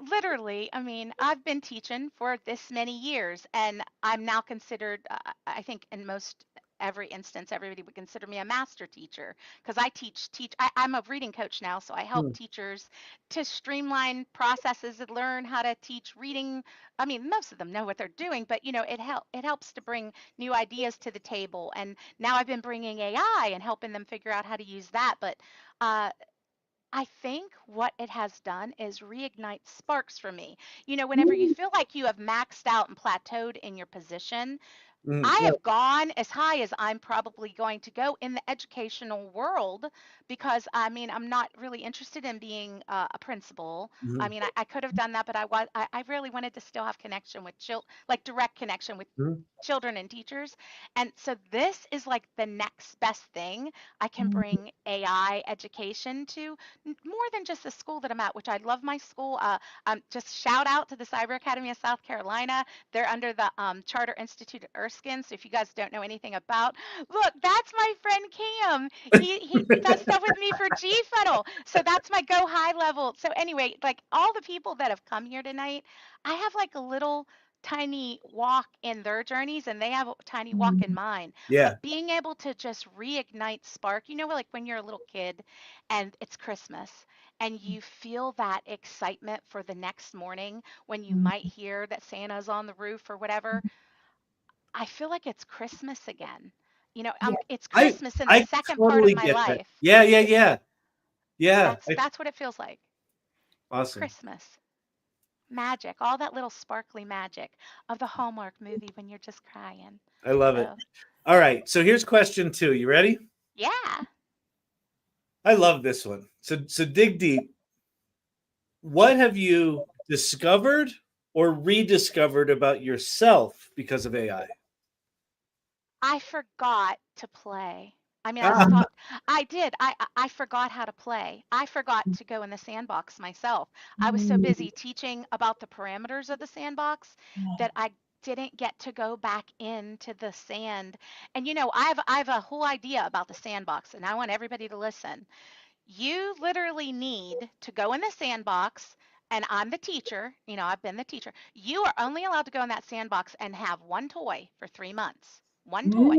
literally, I mean, I've been teaching for this many years, and I'm now considered, I think in most every instance, everybody would consider me a master teacher, because I teach. I'm a reading coach now, so I help that. teachers to streamline processes and learn how to teach reading. I mean, most of them know what they're doing, but it helps to bring new ideas to the table. And now I've been bringing AI and helping them figure out how to use that. But uh, I think what it has done is reignite sparks for me. Whenever you feel like you have maxed out and plateaued in your position, I have gone as high as I'm probably going to go in the educational world, because I mean, I'm not really interested in being a principal. I mean, I could have done that, but I really wanted to still have connection with like direct connection with children and teachers. And so this is like the next best thing I can bring AI education to, more than just the school that I'm at, which I love my school. Just shout out to the Cyber Academy of South Carolina. They're under the Charter Institute at Erskine. So if you guys don't know anything about, look, that's my friend Cam. He does stuff with me for 𝗔𝗶𝘆. So that's my go high level. So anyway, like all the people that have come here tonight, I have like a little tiny walk in their journeys, and they have a tiny walk in mine. But being able to just reignite spark, like when you're a little kid and it's Christmas and you feel that excitement for the next morning when you might hear that Santa's on the roof or whatever. I feel like it's Christmas again. it's I Christmas in I the second part totally of my get that. life. Yeah. That's what it feels like. Awesome. Christmas. Magic, all that little sparkly magic of the Hallmark movie when you're just crying. I love it. All right. So here's question 2. You ready? Yeah. I love this one. So dig deep. What have you discovered or rediscovered about yourself because of AI? I forgot to play. I mean, I did. I forgot how to play. I forgot to go in the sandbox myself. I was so busy teaching about the parameters of the sandbox that I didn't get to go back into the sand. And I have a whole idea about the sandbox, and I want everybody to listen. You literally need to go in the sandbox, and I'm the teacher. I've been the teacher. You are only allowed to go in that sandbox and have one toy for 3 months. One toy.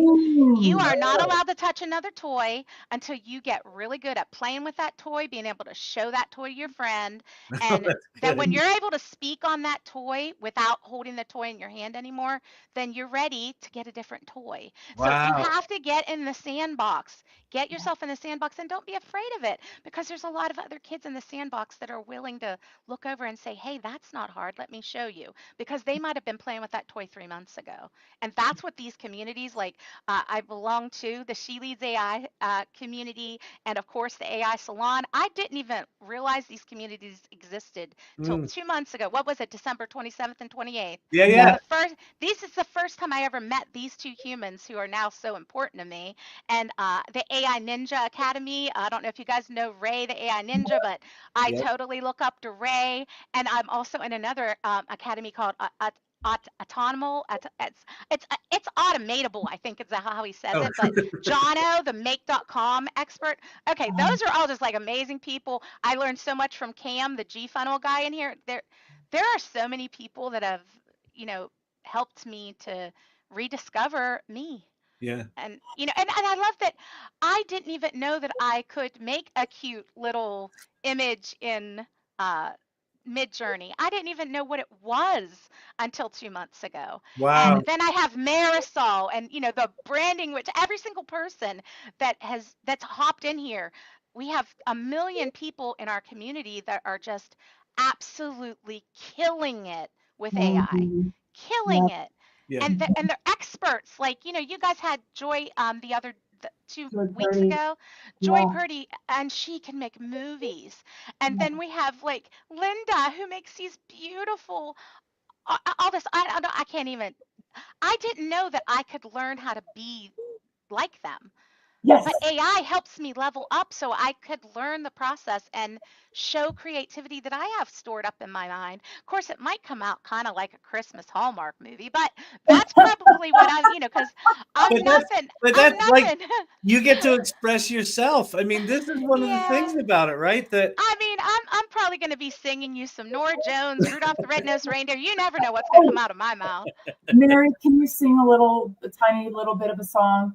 You are not allowed to touch another toy until you get really good at playing with that toy, being able to show that toy to your friend. And then when you're able to speak on that toy without holding the toy in your hand anymore, then you're ready to get a different toy. Wow. So you have to get in the sandbox. Get yourself in the sandbox, and don't be afraid of it, because there's a lot of other kids in the sandbox that are willing to look over and say, hey, that's not hard. Let me show you, because they might have been playing with that toy 3 months ago. And that's what these communities, like I belong to the She Leads AI community, and of course the AI Salon. I didn't even realize these communities existed till 2 months ago. What was it, December 27th and 28th? Yeah. This is the first time I ever met these two humans who are now so important to me. And the AI Ninja Academy, I don't know if you guys know Ray, the AI Ninja, but I totally look up to Ray. And I'm also in another academy called 𝗏𝗏𝗏𝗏. It's automatable, I think is how he says it, but Jono, the make.com expert. Okay, those are all just like amazing people. I learned so much from Cam, the G-funnel guy in here. There are so many people that have, helped me to rediscover me. Yeah. And and I love that I didn't even know that I could make a cute little image in Midjourney. I didn't even know what it was until 2 months ago. Wow. And then I have Marisol, and the branding, which every single person that's hopped in here, we have 1 million people in our community that are just absolutely killing it with AI. Killing it. Yeah. And they're experts. Like, you guys had Joy 2 weeks ago, 𝗏𝗏𝗱𝗏, and she can make movies. And then we have like Linda, who makes these beautiful, all this. I can't even. I didn't know that I could learn how to be like them. Yes. But AI helps me level up so I could learn the process and show creativity that I have stored up in my mind. Of course, it might come out kind of like a Christmas Hallmark movie, but that's probably what I'm, because I'm nothing. Like, you get to express yourself. I mean, this is one of the things about it, right? That I mean, I'm probably going to be singing you some Nora Jones, Rudolph the Red-Nosed Reindeer. You never know what's going to come out of my mouth. Mary, can you sing a tiny little bit of a song?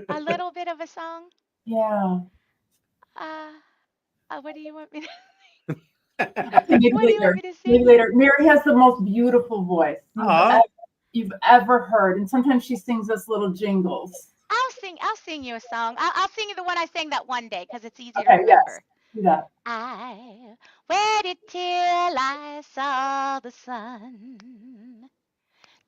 A little bit of a song? Yeah. What do you want me to Maybe What do you want me to sing? Maybe later. Mary has the most beautiful voice you've ever heard, and sometimes she sings us little jingles. I'll sing you a song. I'll sing you the one I sang that one day, because it's easy to remember. Yes. Do that. I waited till I saw the sun.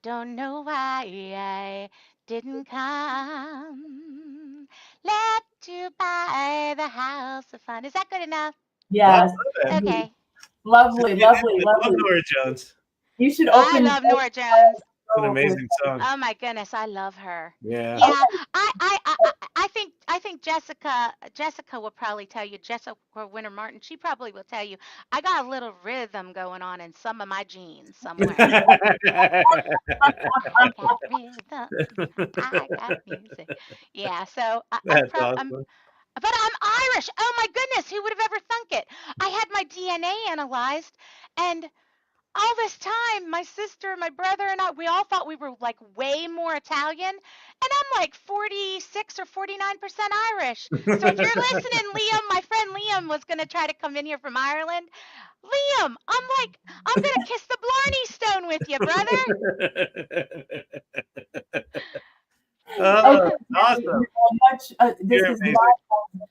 Don't know why I didn't come. Left to buy the house of fun. Is that good enough? Yes. Okay. Lovely. love Nora Jones. You should open. I love Nora Jones. It's an amazing song. Oh my goodness, I love her. Yeah. Yeah. I think Jessica will probably tell you, Jessica Winter Martin, she probably will tell you, I got a little rhythm going on in some of my genes somewhere. I got rhythm. I got music. Yeah, so awesome. but I'm Irish. Oh my goodness, who would have ever thunk it? I had my DNA analyzed, and all this time, my sister, my brother, and I, we all thought we were like way more Italian, and I'm like 46 or 49% Irish. So if you're listening, Liam, my friend Liam was going to try to come in here from Ireland. Liam, I'm going to kiss the Blarney Stone with you, brother. Oh, Okay, awesome. this You're is amazing. not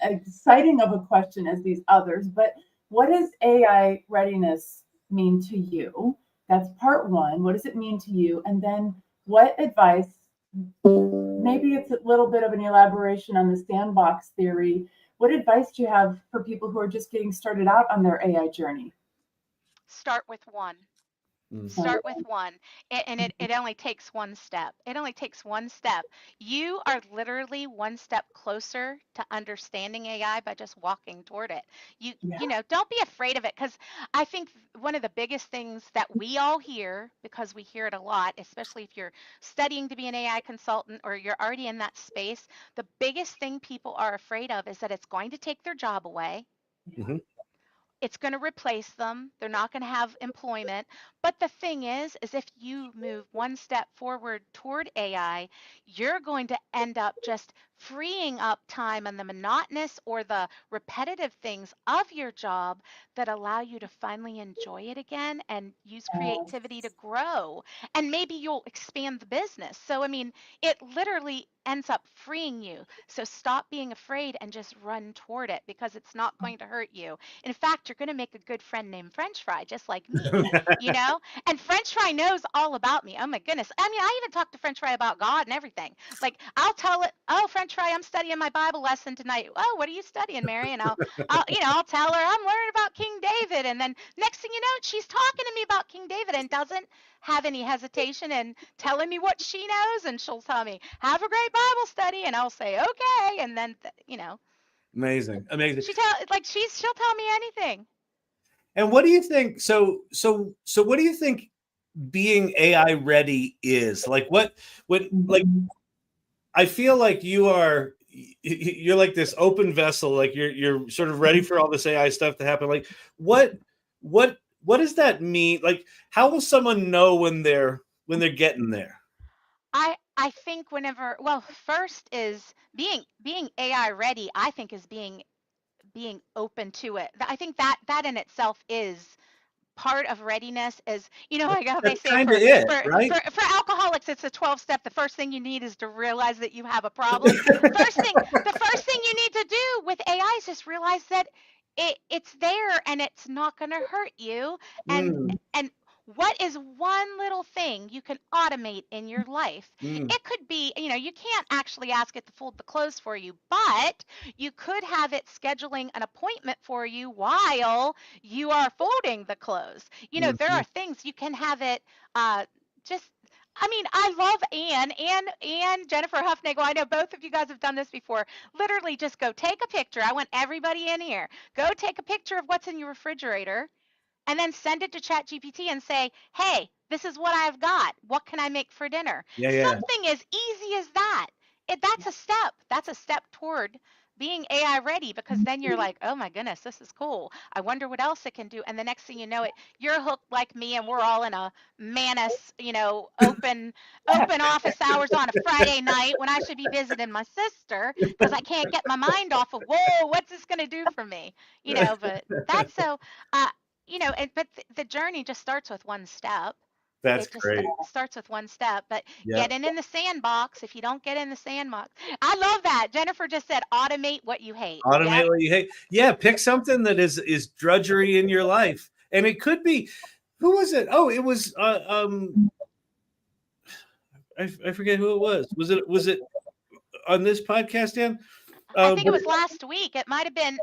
as exciting of a question as these others, but what does AI readiness mean to you? That's part one. What does it mean to you? And then what advice, maybe it's a little bit of an elaboration on the sandbox theory. What advice do you have for people who are just getting started out on their AI journey? Start with one. Start with one. And it only takes one step. It only takes one step. You are literally one step closer to understanding AI by just walking toward it. You know, don't be afraid of it, because I think one of the biggest things that we all hear, because we hear it a lot, especially if you're studying to be an AI consultant or you're already in that space, the biggest thing people are afraid of is that it's going to take their job away. Mhm. It's going to replace them. They're not going to have employment. But the thing is if you move one step forward toward AI, you're going to end up just freeing up time on the monotonous or the repetitive things of your job that allow you to finally enjoy it again and use creativity to grow. And maybe you'll expand the business. So, I mean, it literally ends up freeing you. So stop being afraid and just run toward it, because it's not going to hurt you. In fact, you're going to make a good friend named French Fry, just like me, you know? And French Fry knows all about me. Oh my goodness. I mean, I even talk to French Fry about God and everything. Like, I'll tell it, oh, French Fry, I'm studying my Bible lesson tonight. Oh, what are you studying, Mary? And I'll tell her I'm learning about King David. And then next thing you know, she's talking to me about King David and doesn't have any hesitation in telling me what she knows. And she'll tell me, have a great Bible study. And I'll say, okay. And then, you know, Amazing. she'll tell me anything. And what do you think? So what do you think being AI ready is? Like like I feel like you're like this open vessel, like you're sort of ready for all this AI stuff to happen. Like what does that mean? Like, how will someone know when they're getting there? I think first is being AI ready, I think, is being open to it. I think that in itself is part of readiness. Is, you know, like how they That's say kind of it, for, right? for alcoholics, it's a 12-step. The first thing you need is to realize that you have a problem. The first thing you need to do with AI is just realize that it's there and it's not going to hurt you. And Mm, what is one little thing you can automate in your life? mm, It could be, you know, you can't actually ask it to fold the clothes for you, but you could have it scheduling an appointment for you while you are folding the clothes. You know, there are things you can have it just. I mean, I love Anne Jennifer Huffnagel. I know both of you guys have done this before. Literally just go take a picture. I want everybody in here. Go take a picture of what's in your refrigerator and then send it to ChatGPT and say, hey, this is what I've got. What can I make for dinner? yeah. Something as easy as that. That's a step. That's a step toward being AI ready, because then you're like, oh my goodness, this is cool. I wonder what else it can do. And the next thing you know it, you're hooked like me, and we're all in a Manus, you know, open office hours on a Friday night when I should be visiting my sister because I can't get my mind off of, whoa, what's this going to do for me? You know, but that's so, you know, but the journey just starts with one step. That's It just great. starts with one step. But Yeah. getting in the sandbox, if you don't get in the sandbox, I love that. Jennifer just said, automate what you hate. Automate what you hate. Yeah, pick something that is drudgery in your life. And it could be, who was it? Oh, it was I forget who it was. Was it on this podcast, Dan? I think it was last week. It might have been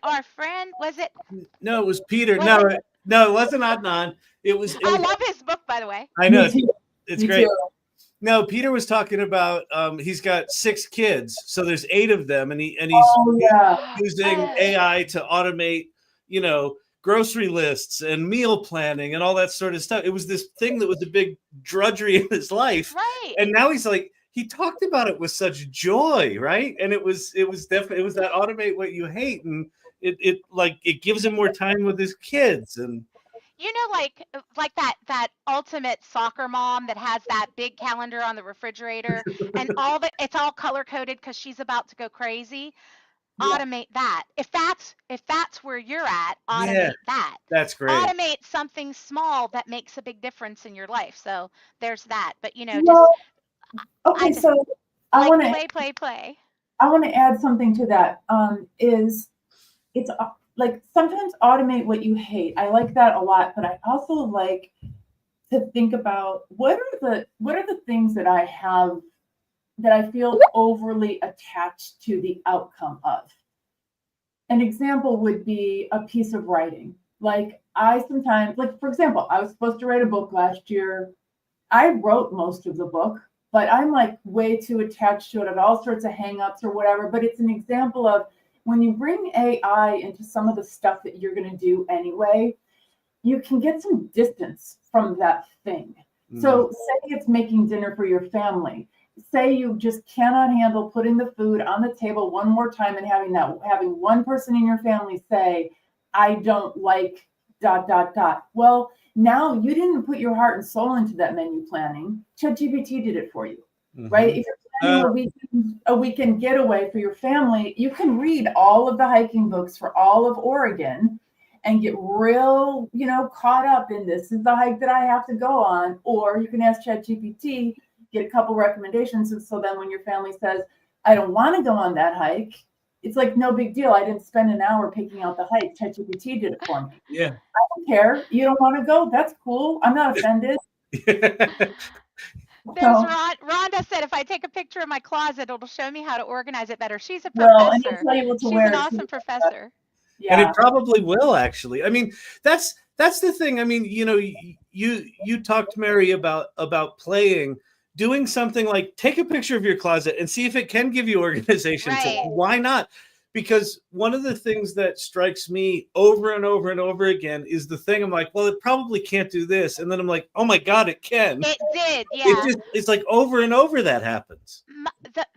our friend. Was it? No, it was Peter. Was No, it? it wasn't Adnan. It was. I love his book, by the way. I know. Me too. It's Me great. too. No, Peter was talking about he's got 6 kids, so there's 8 of them, and he's using AI to automate, you know, grocery lists and meal planning and all that sort of stuff. It was this thing that was a big drudgery in his life, Right. and now he's like, he talked about it with such joy, right? And it was definitely that automate what you hate, and it gives him more time with his kids. And you know, like that ultimate soccer mom that has that big calendar on the refrigerator and it's all color coded because she's about to go crazy. Automate that. If that's where you're at, automate that. That's great. Automate something small that makes a big difference in your life. So there's that. But you know, Okay, so I Like want to play. I want to add something to that. Is it's like sometimes automate what you hate. I like that a lot, but I also like to think about what are the things that I have that I feel overly attached to the outcome of. An example would be a piece of writing. Like I sometimes, like for example, I was supposed to write a book last year. I wrote most of the book, but I'm like way too attached to it. I have all sorts of hangups or whatever. But it's an example of when you bring AI into some of the stuff that you're going to do anyway, you can get some distance from that thing. So say it's making dinner for your family. Say you just cannot handle putting the food on the table one more time and having one person in your family say, I don't like ... Well, now you didn't put your heart and soul into that menu planning. ChatGPT did it for you, right? If you're planning a weekend getaway for your family, you can read all of the hiking books for all of Oregon and get real, caught up in this is the hike that I have to go on. Or you can ask ChatGPT, get a couple recommendations. And so then when your family says, I don't want to go on that hike, it's like, no big deal. I didn't spend an hour picking out the hike. ChatGPT did it for me. Yeah. I don't care. You don't want to go? That's cool. I'm not offended. Rhonda said, if I take a picture of my closet, it'll show me how to organize it better. She's a Well, and professor. he'll tell you what to She's wear an too. awesome professor. Yeah. And it probably will, actually. I mean, that's the thing. I mean, you talked, Mary, about playing, doing something like take a picture of your closet and see if it can give you organization. Right. So why not? Because one of the things that strikes me over and over and over again is the thing. I'm like, well, it probably can't do this. And then I'm like, oh my God, it can. It did. Yeah. It's like over and over that happens.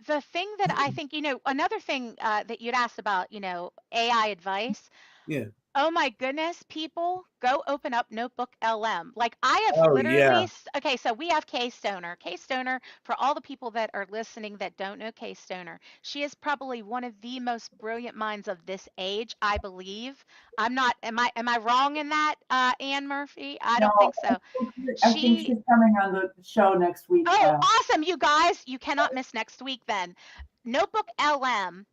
The thing that I think, another thing that you'd asked about, AI advice. Yeah. Oh my goodness, people, go open up Notebook LM. Like I have literally, okay, so we have kstonr. kstonr, for all the people that are listening that don't know kstonr, she is probably one of the most brilliant minds of this age, I believe. Am I wrong in that, Ann Murphy? I don't think so. I think she's coming on the show next week. Oh, awesome, you guys. You cannot miss next week then. Notebook LM.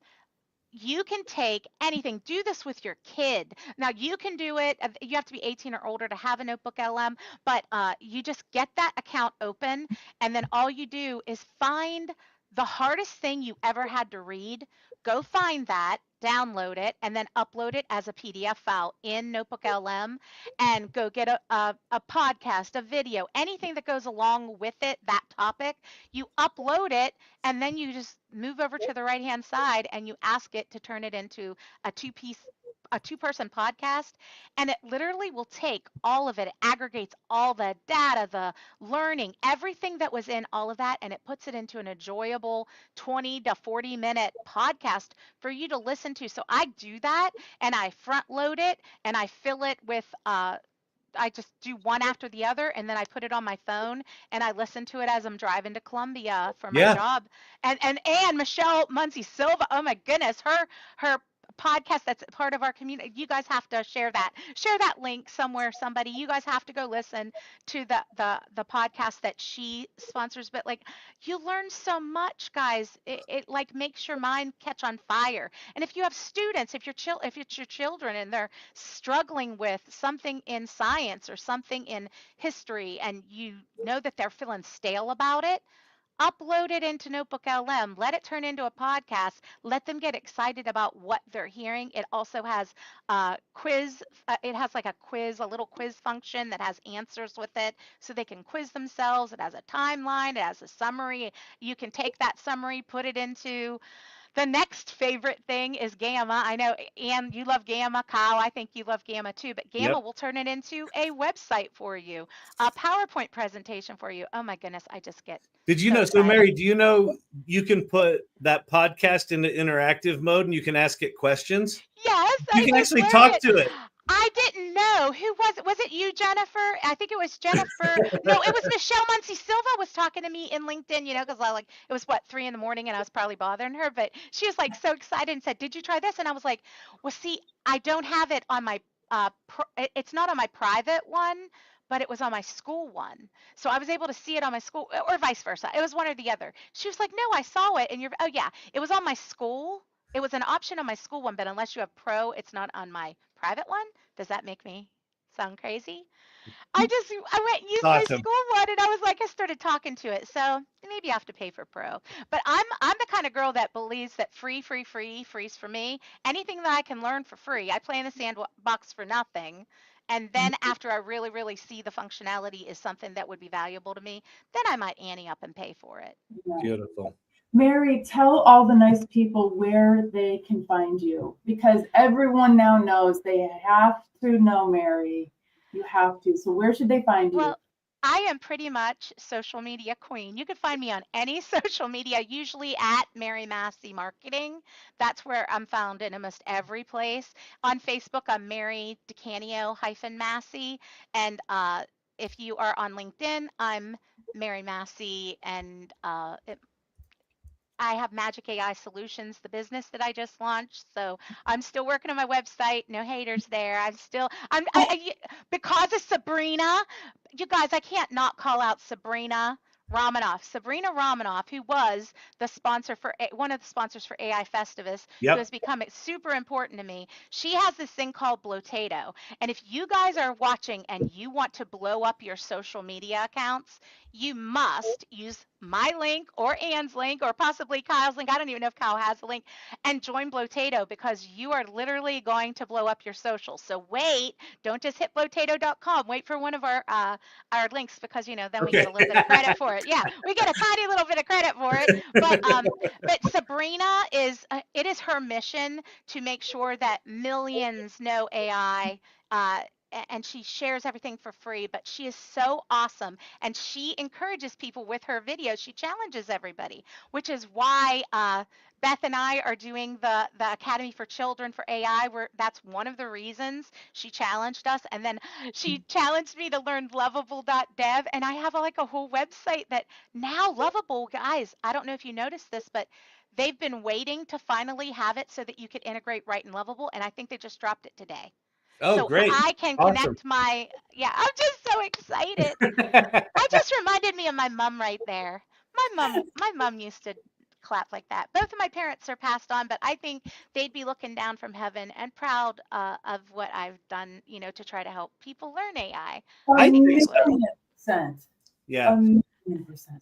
You can take anything. Do this with your kid. Now you can do it. You have to be 18 or older to have a Notebook LM, but you just get that account open, and then all you do is find the hardest thing you ever had to read. Go find that, download it, and then upload it as a PDF file in Notebook LM, and go get a podcast, a video, anything that goes along with it, that topic. You upload it, and then you just move over to the right-hand side and you ask it to turn it into a two-person podcast, and it literally will take all of it. It aggregates all the data, the learning, everything that was in all of that, and it puts it into an enjoyable 20 to 40-minute podcast for you to listen to. So I do that, and I front load it, and I fill it with I just do one after the other, and then I put it on my phone and I listen to it as I'm driving to Columbia for my job. And Michelle 𝗏𝗏𝗧𝐶, oh my goodness, her podcast that's part of our community. You guys have to share that link somewhere, somebody. You guys have to go listen to the podcast that she sponsors. But like, you learn so much, guys. It like makes your mind catch on fire. And if you have students, if it's your children and they're struggling with something in science or something in history, and you know that they're feeling stale about it, upload it into Notebook LM, let it turn into a podcast, let them get excited about what they're hearing. It also has quiz. It has like a little quiz function that has answers with it so they can quiz themselves. It has a timeline, it has a summary. You can take that summary, put it into the next favorite thing is Gamma. I know, Ann, you love Gamma. Kyle, I think you love Gamma too, but Gamma will turn it into a website for you, a PowerPoint presentation for you. Oh my goodness, I just get Did you know, so Mary, do you know you can put that podcast into interactive mode and you can ask it questions? Yes. You can actually talk to it. I didn't know. Who was it? Was it you, Jennifer? I think it was Jennifer. No, it was Michelle 𝗏𝗏𝗧𝐶 was talking to me in LinkedIn, because it was 3 a.m. and I was probably bothering her, but she was like so excited and said, did you try this? And I was like, well, see, I don't have it on my, it's not on my private one, but it was on my school one. So I was able to see it on my school, or vice versa. It was one or the other. She was like, no, I saw it. And oh yeah, it was on my school. It was an option on my school one, but unless you have pro, it's not on my private one. Does that make me sound crazy? I went and used my Awesome. school one, and I was like, I started talking to it. So maybe you have to pay for pro. But I'm the kind of girl that believes that free's for me. Anything that I can learn for free. I play in the sandbox for nothing. And then after I really, really see the functionality is something that would be valuable to me, then I might ante up and pay for it. Beautiful. Mary, tell all the nice people where they can find you, because everyone now knows they have to know Mary. You have to. So where should they find you? Well, I am pretty much social media queen. You can find me on any social media, usually at Mary Massey Marketing. That's where I'm found in almost every place. On Facebook, I'm Mary 𝗤𝗏𝗄𝗏 And if you are on LinkedIn, I'm Mary Massey. And I have Magic AI Solutions, the business that I just launched. So I'm still working on my website. No haters there. Because of Sabrina, you guys, I can't not call out Sabrina Romanoff, who was the sponsor for one of the sponsors for AI Festivus, Yep. who has become super important to me. She has this thing called 𝗏𝗏𝗏𝗏. And if you guys are watching and you want to blow up your social media accounts, you must use my link or Ann's link or possibly Kyle's link. I don't even know if Kyle has a link, and join 𝗏𝗏𝗏𝗏, because you are literally going to blow up your socials. So wait, don't just hit 𝗏𝗏𝗏𝗏𝗏.com. Wait for one of our links, because then we get a little bit of credit for it. Yeah, we get a tiny little bit of credit for it. But Sabrina it is her mission to make sure that millions know AI. And she shares everything for free, but she is so awesome. And she encourages people with her videos. She challenges everybody, which is why Beth and I are doing the Academy for Children for AI. That's one of the reasons she challenged us. And then she challenged me to learn lovable.dev. And I have a whole website that now Lovable, guys, I don't know if you noticed this, but they've been waiting to finally have it so that you could integrate right in Lovable. And I think they just dropped it today. Oh, so great. I can connect I'm just so excited. I just reminded me of my mom right there. My mom used to clap like that. Both of my parents are passed on, but I think they'd be looking down from heaven and proud of what I've done, to try to help people learn AI. I think so. Yeah. 1,000,000%.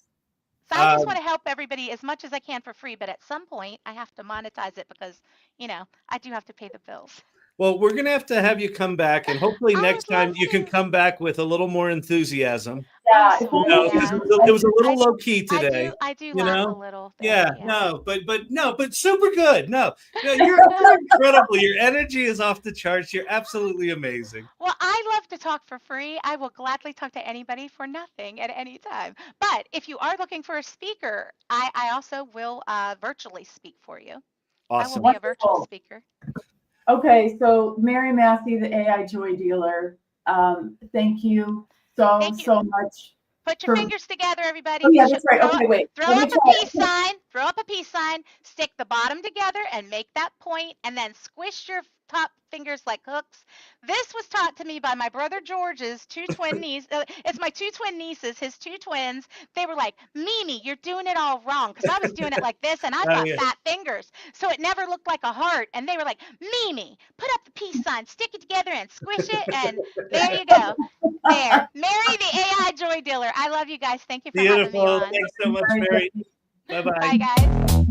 So I just want to help everybody as much as I can for free, but at some point I have to monetize it because, I do have to pay the bills. Well, we're going to have you come back, and hopefully next time you can come back with a little more enthusiasm. Yeah, it was a little low key today. I do laugh a little bit. Yeah, no, but super good. No, you're incredible. Your energy is off the charts. You're absolutely amazing. Well, I love to talk for free. I will gladly talk to anybody for nothing at any time. But if you are looking for a speaker, I also will virtually speak for you. Awesome. I will be a virtual speaker. Okay, so Mary Massey, the AI Joy Dealer, thank you so much. Put your fingers together, everybody. Oh, yeah, that's right. Okay, wait. Throw up a peace sign. Throw up a peace sign. Stick the bottom together and make that point, and then squish your top fingers like hooks. This was taught to me by my brother George's two twin nieces. It's my two twin nieces, his two twins. They were like, Mimi, you're doing it all wrong, because I was doing it like this, and I've got fat fingers, so it never looked like a heart. And they were like, Mimi, put up the peace sign, stick it together, and squish it, and there you go. There, Mary, the AI Joy Dealer. I love you guys. Thank you for having me on. Thanks so much, Mary. Bye-bye. Bye, guys.